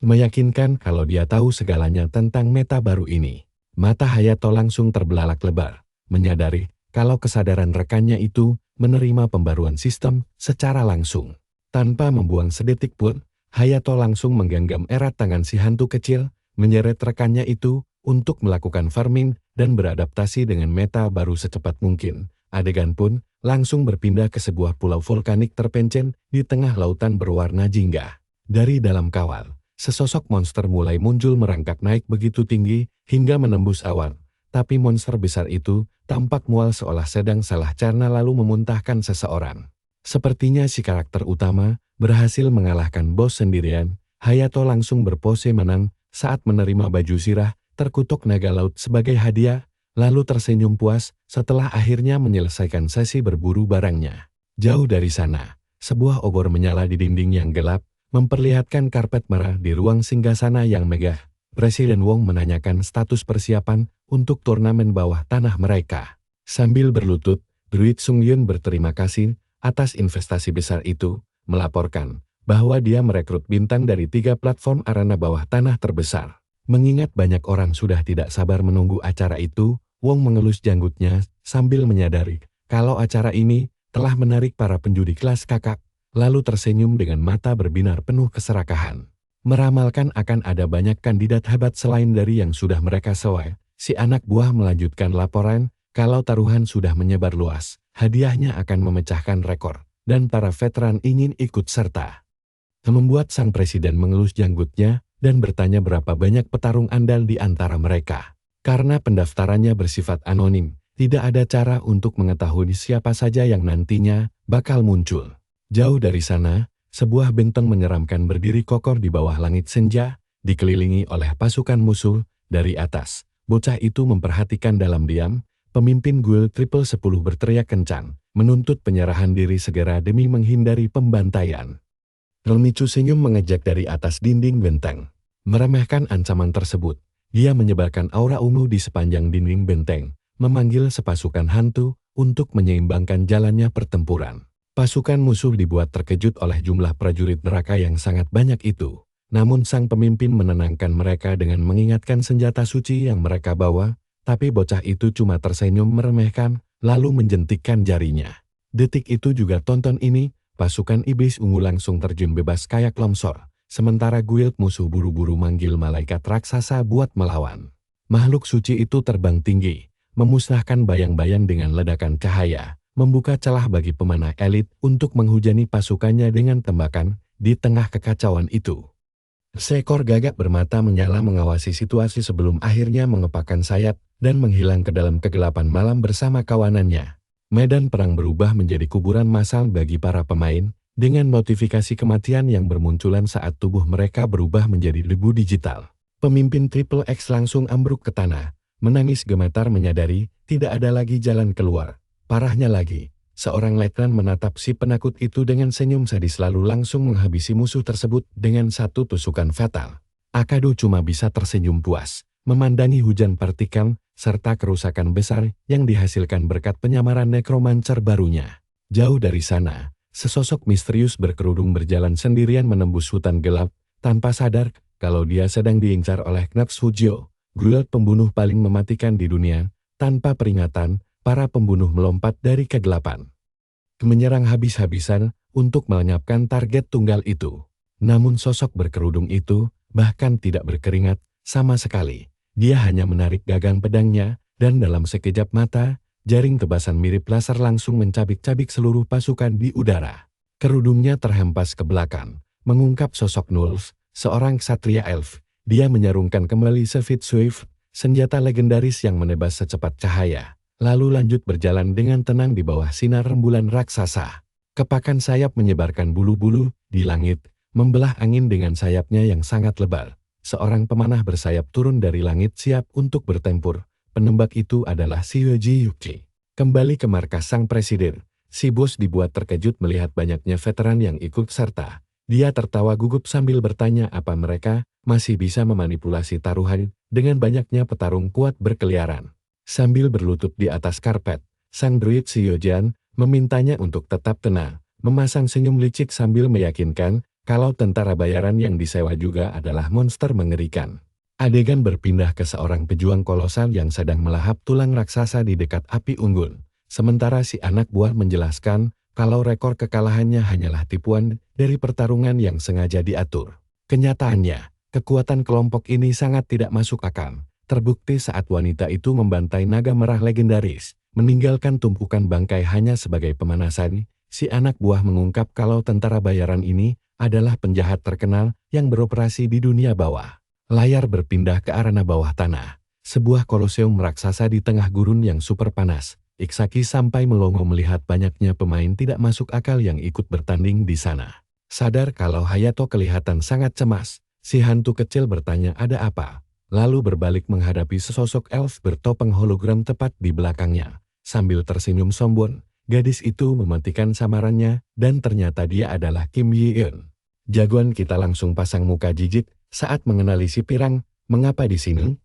Speaker 1: Meyakinkan kalau dia tahu segalanya tentang meta baru ini. Mata Hayato langsung terbelalak lebar, menyadari kalau kesadaran rekannya itu menerima pembaruan sistem secara langsung. Tanpa membuang sedetik pun, Hayato langsung menggenggam erat tangan si hantu kecil, menyeret rekannya itu untuk melakukan farming dan beradaptasi dengan meta baru secepat mungkin. Adegan pun langsung berpindah ke sebuah pulau vulkanik terpencil di tengah lautan berwarna jingga. Dari dalam kawal, sesosok monster mulai muncul merangkak naik begitu tinggi hingga menembus awan. Tapi monster besar itu tampak mual seolah sedang salah cerna lalu memuntahkan seseorang. Sepertinya si karakter utama berhasil mengalahkan bos sendirian. Hayato langsung berpose menang saat menerima baju zirah terkutuk naga laut sebagai hadiah, lalu tersenyum puas setelah akhirnya menyelesaikan sesi berburu barangnya. Jauh dari sana, sebuah obor menyala di dinding yang gelap, memperlihatkan karpet merah di ruang singgasana yang megah. Presiden Wong menanyakan status persiapan untuk turnamen bawah tanah mereka. Sambil berlutut, Druid Sung Yun berterima kasih atas investasi besar itu, melaporkan bahwa dia merekrut bintang dari 3 platform arena bawah tanah terbesar. Mengingat banyak orang sudah tidak sabar menunggu acara itu, Wong mengelus janggutnya sambil menyadari kalau acara ini telah menarik para penjudi kelas kakak, lalu tersenyum dengan mata berbinar penuh keserakahan. Meramalkan akan ada banyak kandidat hebat selain dari yang sudah mereka sewa, si anak buah melanjutkan laporan kalau taruhan sudah menyebar luas, hadiahnya akan memecahkan rekor, dan para veteran ingin ikut serta. Membuat sang presiden mengelus janggutnya dan bertanya berapa banyak petarung andal di antara mereka. Karena pendaftarannya bersifat anonim, tidak ada cara untuk mengetahui siapa saja yang nantinya bakal muncul. Jauh dari sana, sebuah benteng menyeramkan berdiri kokoh di bawah langit senja, dikelilingi oleh pasukan musuh. Dari atas, bocah itu memperhatikan dalam diam. Pemimpin Guild Triple 10 berteriak kencang, menuntut penyerahan diri segera demi menghindari pembantaian. Relmicu senyum mengejek dari atas dinding benteng. Meremehkan ancaman tersebut, dia menyebarkan aura ungu di sepanjang dinding benteng, memanggil sepasukan hantu untuk menyeimbangkan jalannya pertempuran. Pasukan musuh dibuat terkejut oleh jumlah prajurit neraka yang sangat banyak itu. Namun sang pemimpin menenangkan mereka dengan mengingatkan senjata suci yang mereka bawa, tapi bocah itu cuma tersenyum meremehkan, lalu menjentikkan jarinya. Detik itu juga tonton ini, pasukan iblis ungu langsung terjun bebas kayak longsor. Sementara guild musuh buru-buru manggil malaikat raksasa buat melawan. Makhluk suci itu terbang tinggi, memusnahkan bayang-bayang dengan ledakan cahaya, membuka celah bagi pemanah elit untuk menghujani pasukannya dengan tembakan di tengah kekacauan itu. Seekor gagak bermata menyala mengawasi situasi sebelum akhirnya mengepakkan sayap dan menghilang ke dalam kegelapan malam bersama kawanannya. Medan perang berubah menjadi kuburan massal bagi para pemain, dengan notifikasi kematian yang bermunculan saat tubuh mereka berubah menjadi debu digital. Pemimpin Triple X langsung ambruk ke tanah, menangis gemetar menyadari tidak ada lagi jalan keluar. Parahnya lagi, Seorang letnan menatap si penakut itu dengan senyum sadis lalu langsung menghabisi musuh tersebut dengan satu tusukan fatal. Akado cuma bisa tersenyum puas, memandangi hujan partikel, serta kerusakan besar yang dihasilkan berkat penyamaran nekromancer barunya. Jauh dari sana, sesosok misterius berkerudung berjalan sendirian menembus hutan gelap, tanpa sadar kalau dia sedang diincar oleh Knaps Fujio, gulat pembunuh paling mematikan di dunia. Tanpa peringatan, para pembunuh melompat dari kegelapan, menyerang habis-habisan untuk melenyapkan target tunggal itu. Namun sosok berkerudung itu bahkan tidak berkeringat sama sekali. Dia hanya menarik gagang pedangnya, dan dalam sekejap mata, jaring tebasan mirip laser langsung mencabik-cabik seluruh pasukan di udara. Kerudungnya terhempas ke belakang, mengungkap sosok Nulf, seorang ksatria elf. Dia menyarungkan kembali Swift Swift, senjata legendaris yang menebas secepat cahaya, lalu lanjut berjalan dengan tenang di bawah sinar rembulan raksasa. Kepakan sayap menyebarkan bulu-bulu di langit, membelah angin dengan sayapnya yang sangat lebar. Seorang pemanah bersayap turun dari langit siap untuk bertempur. Penembak itu adalah Shioji Yuki. Kembali ke markas sang presiden, si bos dibuat terkejut melihat banyaknya veteran yang ikut serta. Dia tertawa gugup sambil bertanya apa mereka masih bisa memanipulasi taruhan dengan banyaknya petarung kuat berkeliaran. Sambil berlutut di atas karpet, sang druid Siojan memintanya untuk tetap tenang, memasang senyum licik sambil meyakinkan kalau tentara bayaran yang disewa juga adalah monster mengerikan. Adegan berpindah ke seorang pejuang kolosal yang sedang melahap tulang raksasa di dekat api unggun. Sementara si anak buah menjelaskan kalau rekor kekalahannya hanyalah tipuan dari pertarungan yang sengaja diatur. Kenyataannya, kekuatan kelompok ini sangat tidak masuk akal. Terbukti saat wanita itu membantai naga merah legendaris, meninggalkan tumpukan bangkai hanya sebagai pemanasan. Si anak buah mengungkap kalau tentara bayaran ini adalah penjahat terkenal yang beroperasi di dunia bawah. Layar berpindah ke arena bawah tanah. Sebuah koloseum raksasa di tengah gurun yang super panas. Iksaki sampai melongo melihat banyaknya pemain tidak masuk akal yang ikut bertanding di sana. Sadar kalau Hayato kelihatan sangat cemas, si hantu kecil bertanya ada apa. Lalu berbalik menghadapi sesosok elf bertopeng hologram tepat di belakangnya. Sambil tersenyum sombong, gadis itu mematikan samarannya dan ternyata dia adalah Kim Yi-eun. Jagoan kita langsung pasang muka jijik saat mengenali si pirang. Mengapa di sini?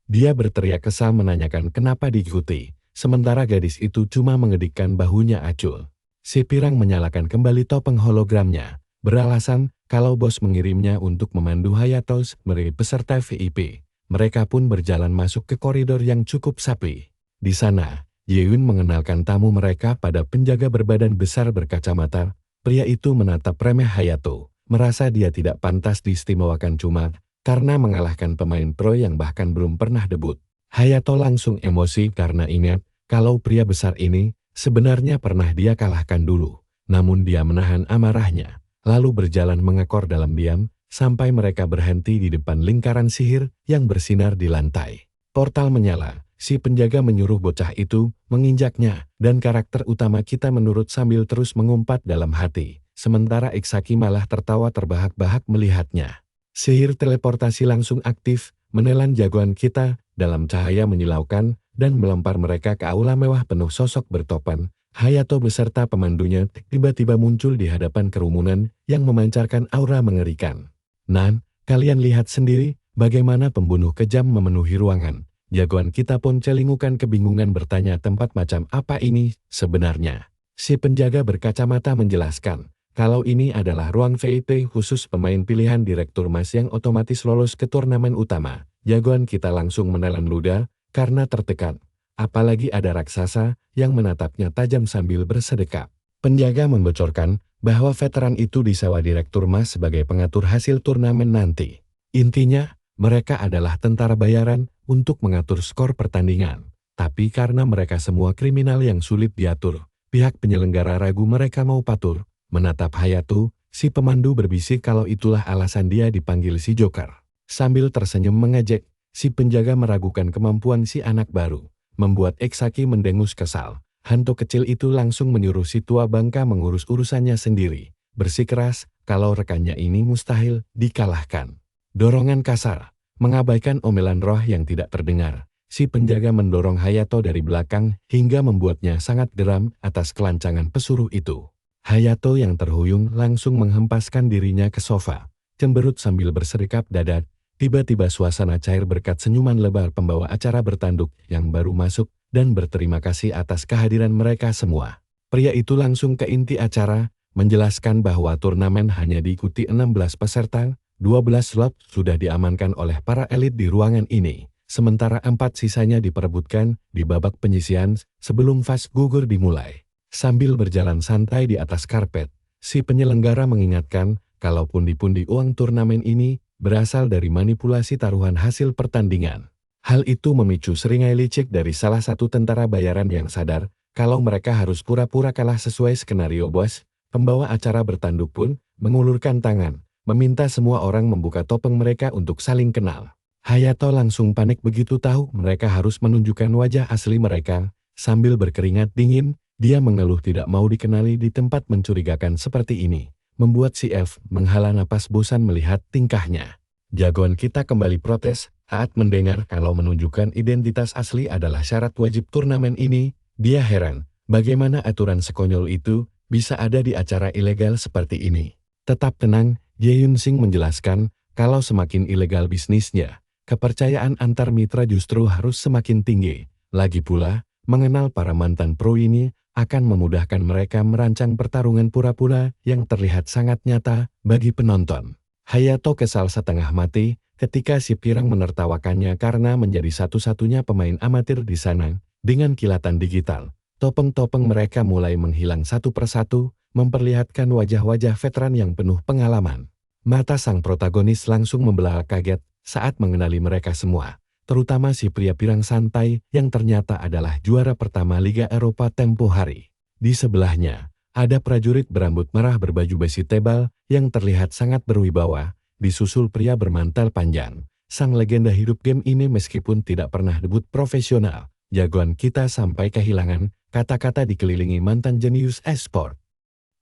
Speaker 1: Dia berteriak kesal menanyakan kenapa diikuti. Sementara gadis itu cuma mengedikkan bahunya acul. Si pirang menyalakan kembali topeng hologramnya, beralasan kalau bos mengirimnya untuk memandu Hayato sebagai peserta VIP. Mereka pun berjalan masuk ke koridor yang cukup sepi. Di sana, Yeun mengenalkan tamu mereka pada penjaga berbadan besar berkacamata. Pria itu menatap remeh Hayato, merasa dia tidak pantas diistimewakan cuma karena mengalahkan pemain pro yang bahkan belum pernah debut. Hayato langsung emosi karena ingat kalau pria besar ini sebenarnya pernah dia kalahkan dulu. Namun dia menahan amarahnya, lalu berjalan mengekor dalam diam sampai mereka berhenti di depan lingkaran sihir yang bersinar di lantai. Portal menyala, si penjaga menyuruh bocah itu menginjaknya, dan karakter utama kita menurut sambil terus mengumpat dalam hati. Sementara Iksaki malah tertawa terbahak-bahak melihatnya. Sihir teleportasi langsung aktif, menelan jagoan kita dalam cahaya menyilaukan dan melempar mereka ke aula mewah penuh sosok bertopan. Hayato beserta pemandunya tiba-tiba muncul di hadapan kerumunan yang memancarkan aura mengerikan. Nan, kalian lihat sendiri bagaimana pembunuh kejam memenuhi ruangan. Jagoan kita pun celingukan kebingungan bertanya tempat macam apa ini sebenarnya. Si penjaga berkacamata menjelaskan kalau ini adalah ruang VIP khusus pemain pilihan Direktur Mas yang otomatis lolos ke turnamen utama. Jagoan kita langsung menelan ludah karena tertekan. Apalagi ada raksasa yang menatapnya tajam sambil bersedekap. Penjaga membocorkan bahwa veteran itu disewa Direktur Mas sebagai pengatur hasil turnamen nanti. Intinya, mereka adalah tentara bayaran untuk mengatur skor pertandingan. Tapi karena mereka semua kriminal yang sulit diatur, pihak penyelenggara ragu mereka mau patuh. Menatap Hayato, si pemandu berbisik kalau itulah alasan dia dipanggil si Joker. Sambil tersenyum mengejek, si penjaga meragukan kemampuan si anak baru. Membuat Iksaki mendengus kesal. Hantu kecil itu langsung menyuruh si tua bangka mengurus urusannya sendiri. Bersikeras kalau rekannya ini mustahil dikalahkan. Dorongan kasar, mengabaikan omelan roh yang tidak terdengar. Si penjaga mendorong Hayato dari belakang hingga membuatnya sangat geram atas kelancangan pesuruh itu. Hayato yang terhuyung langsung menghempaskan dirinya ke sofa, cemberut sambil berserikap dada. Tiba-tiba suasana cair berkat senyuman lebar pembawa acara bertanduk yang baru masuk dan berterima kasih atas kehadiran mereka semua. Pria itu langsung ke inti acara, menjelaskan bahwa turnamen hanya diikuti 16 peserta, 12 slot sudah diamankan oleh para elit di ruangan ini, sementara 4 sisanya diperebutkan di babak penyisihan sebelum fase gugur dimulai. Sambil berjalan santai di atas karpet, si penyelenggara mengingatkan kalau pundi-pundi uang turnamen ini berasal dari manipulasi taruhan hasil pertandingan. Hal itu memicu seringai licik dari salah satu tentara bayaran yang sadar kalau mereka harus pura-pura kalah sesuai skenario bos. Pembawa acara bertanduk pun mengulurkan tangan, meminta semua orang membuka topeng mereka untuk saling kenal. Hayato langsung panik begitu tahu mereka harus menunjukkan wajah asli mereka. Sambil berkeringat dingin, dia mengeluh tidak mau dikenali di tempat mencurigakan seperti ini, membuat si elf menghela napas bosan melihat tingkahnya. Jagoan kita kembali protes saat mendengar kalau menunjukkan identitas asli adalah syarat wajib turnamen ini. Dia heran, bagaimana aturan sekonyol itu bisa ada di acara ilegal seperti ini. Tetap tenang, Ye Yunsing menjelaskan, kalau semakin ilegal bisnisnya, kepercayaan antar mitra justru harus semakin tinggi. Lagi pula, mengenal para mantan pro ini akan memudahkan mereka merancang pertarungan pura-pura yang terlihat sangat nyata bagi penonton. Hayato kesal setengah mati ketika si pirang menertawakannya karena menjadi satu-satunya pemain amatir di sana. Dengan kilatan digital, topeng-topeng mereka mulai menghilang satu persatu, memperlihatkan wajah-wajah veteran yang penuh pengalaman. Mata sang protagonis langsung membelalak kaget saat mengenali mereka semua, terutama si pria pirang santai yang ternyata adalah juara pertama Liga Eropa tempo hari. Di sebelahnya, ada prajurit berambut merah berbaju besi tebal yang terlihat sangat berwibawa, disusul pria bermantel panjang. Sang legenda hidup game ini meskipun tidak pernah debut profesional, jagoan kita sampai kehilangan kata-kata dikelilingi mantan jenius e-sport.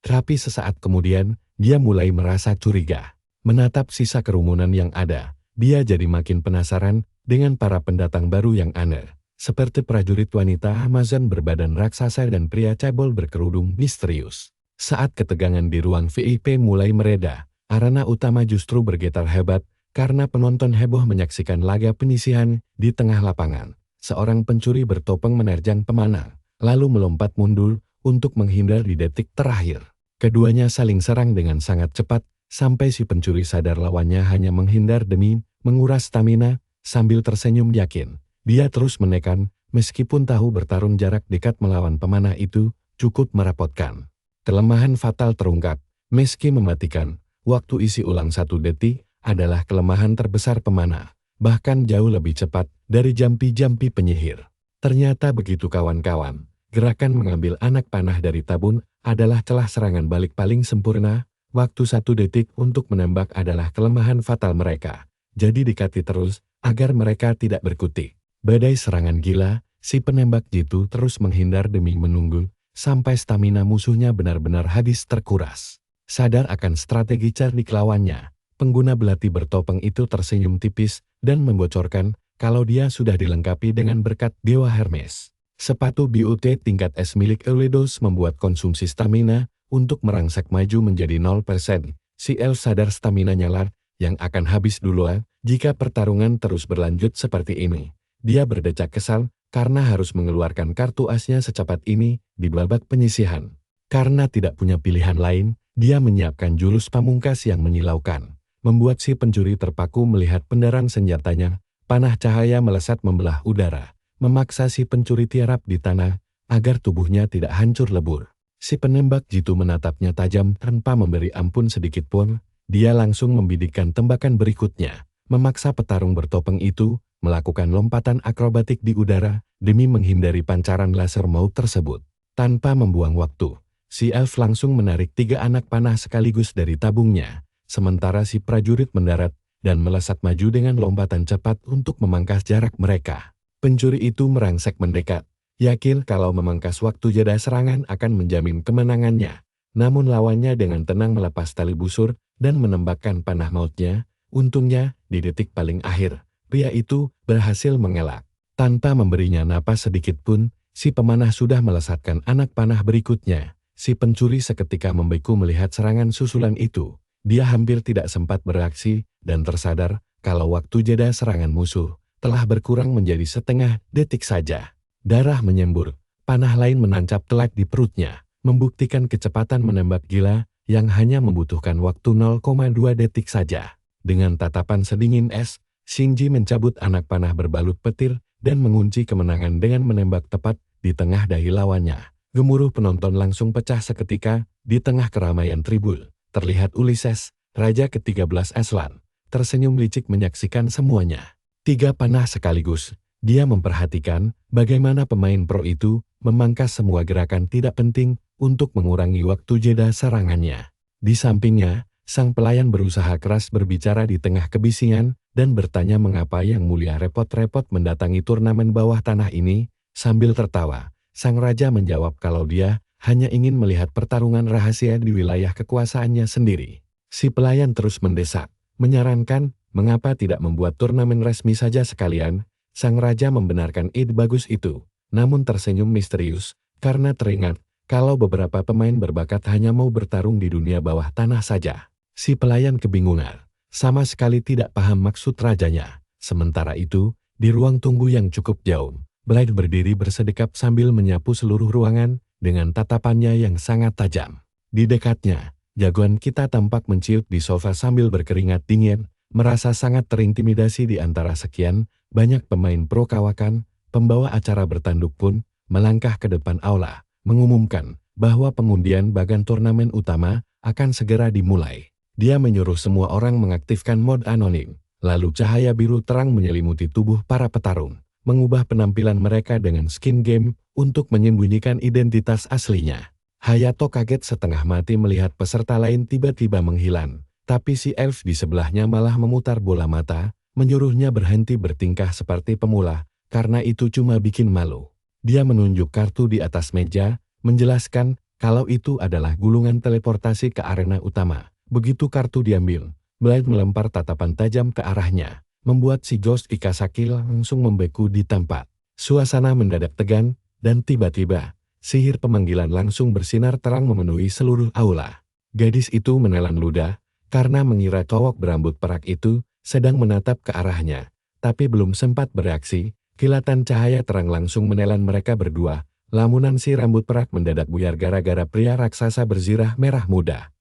Speaker 1: Tapi sesaat kemudian, dia mulai merasa curiga. Menatap sisa kerumunan yang ada, dia jadi makin penasaran dengan para pendatang baru yang aneh. Seperti prajurit wanita Amazon berbadan raksasa dan pria cebol berkerudung misterius. Saat ketegangan di ruang VIP mulai mereda, arena utama justru bergetar hebat karena penonton heboh menyaksikan laga penyisihan di tengah lapangan. Seorang pencuri bertopeng menerjang pemanah, lalu melompat mundur untuk menghindar di detik terakhir. Keduanya saling serang dengan sangat cepat, sampai si pencuri sadar lawannya hanya menghindar demi menguras stamina. Sambil tersenyum yakin, dia terus menekan, meskipun tahu bertarung jarak dekat melawan pemanah itu cukup merepotkan. Kelemahan fatal terungkap, meski mematikan, waktu isi ulang 1 detik adalah kelemahan terbesar pemanah, bahkan jauh lebih cepat dari jampi-jampi penyihir. Ternyata begitu kawan-kawan, gerakan mengambil anak panah dari tabun adalah celah serangan balik paling sempurna. Waktu 1 detik untuk menembak adalah kelemahan fatal mereka, jadi dikati terus agar mereka tidak berkutik. Badai serangan gila, si penembak jitu terus menghindar demi menunggu sampai stamina musuhnya benar-benar habis terkuras. Sadar akan strategi cerdik lawannya, pengguna belati bertopeng itu tersenyum tipis dan membocorkan kalau dia sudah dilengkapi dengan berkat Dewa Hermes. Sepatu BUT tingkat S milik Euledos membuat konsumsi stamina untuk merangsek maju menjadi 0%. Si elf sadar stamina nyalar yang akan habis duluan jika pertarungan terus berlanjut seperti ini. Dia berdecak kesal karena harus mengeluarkan kartu asnya secepat ini di babak penyisihan. Karena tidak punya pilihan lain, dia menyiapkan jurus pamungkas yang menyilaukan, membuat si pencuri terpaku melihat pendaran senjatanya. Panah cahaya melesat membelah udara, memaksa si pencuri tiarap di tanah agar tubuhnya tidak hancur lebur. Si penembak jitu menatapnya tajam tanpa memberi ampun sedikit pun. Dia langsung membidikkan tembakan berikutnya, memaksa petarung bertopeng itu melakukan lompatan akrobatik di udara demi menghindari pancaran laser maut tersebut. Tanpa membuang waktu, si elf langsung menarik 3 anak panah sekaligus dari tabungnya, sementara si prajurit mendarat dan melesat maju dengan lompatan cepat untuk memangkas jarak mereka. Pencuri itu merangsek mendekat, yakin kalau memangkas waktu jeda serangan akan menjamin kemenangannya. Namun lawannya dengan tenang melepas tali busur dan menembakkan panah mautnya. Untungnya, di detik paling akhir, pria itu berhasil mengelak. Tanpa memberinya napas sedikit pun, si pemanah sudah melesatkan anak panah berikutnya. Si pencuri seketika membeku melihat serangan susulan itu. Dia hampir tidak sempat bereaksi dan tersadar kalau waktu jeda serangan musuh telah berkurang menjadi setengah detik saja. Darah menyembur, panah lain menancap telak di perutnya, membuktikan kecepatan menembak gila yang hanya membutuhkan waktu 0,2 detik saja. Dengan tatapan sedingin es, Shinji mencabut anak panah berbalut petir dan mengunci kemenangan dengan menembak tepat di tengah dahi lawannya. Gemuruh penonton langsung pecah seketika di tengah keramaian tribun. Terlihat Ulysses, Raja ke-13 Aslan, tersenyum licik menyaksikan semuanya. 3 panah sekaligus. Dia memperhatikan bagaimana pemain pro itu memangkas semua gerakan tidak penting untuk mengurangi waktu jeda serangannya. Di sampingnya, sang pelayan berusaha keras berbicara di tengah kebisingan dan bertanya mengapa Yang Mulia repot-repot mendatangi turnamen bawah tanah ini. Sambil tertawa, sang raja menjawab kalau dia hanya ingin melihat pertarungan rahasia di wilayah kekuasaannya sendiri. Si pelayan terus mendesak, menyarankan mengapa tidak membuat turnamen resmi saja sekalian. Sang raja membenarkan ide bagus itu, namun tersenyum misterius karena teringat kalau beberapa pemain berbakat hanya mau bertarung di dunia bawah tanah saja. Si pelayan kebingungan, sama sekali tidak paham maksud rajanya. Sementara itu, di ruang tunggu yang cukup jauh, Blade berdiri bersedekap sambil menyapu seluruh ruangan dengan tatapannya yang sangat tajam. Di dekatnya, jagoan kita tampak menciut di sofa sambil berkeringat dingin, merasa sangat terintimidasi di antara sekian banyak pemain pro kawakan. Pembawa acara bertanduk pun melangkah ke depan aula, mengumumkan bahwa pengundian bagan turnamen utama akan segera dimulai. Dia menyuruh semua orang mengaktifkan mod anonim, lalu cahaya biru terang menyelimuti tubuh para petarung, mengubah penampilan mereka dengan skin game untuk menyembunyikan identitas aslinya. Hayato kaget setengah mati melihat peserta lain tiba-tiba menghilang, tapi si elf di sebelahnya malah memutar bola mata, menyuruhnya berhenti bertingkah seperti pemula, karena itu cuma bikin malu. Dia menunjuk kartu di atas meja, menjelaskan kalau itu adalah gulungan teleportasi ke arena utama. Begitu kartu diambil, Blade melempar tatapan tajam ke arahnya, membuat si Ghost Ikasaki langsung membeku di tempat. Suasana mendadak tegang, dan tiba-tiba, sihir pemanggilan langsung bersinar terang memenuhi seluruh aula. Gadis itu menelan ludah, karena mengira cowok berambut perak itu sedang menatap ke arahnya, tapi belum sempat bereaksi, kilatan cahaya terang langsung menelan mereka berdua. Lamunan si rambut perak mendadak buyar gara-gara pria raksasa berzirah merah muda.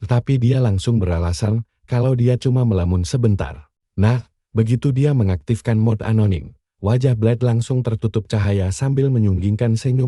Speaker 1: Tapi dia langsung beralasan kalau dia cuma melamun sebentar. Nah, begitu dia mengaktifkan mod anonim, wajah Blade langsung tertutup cahaya sambil menyunggingkan senyum.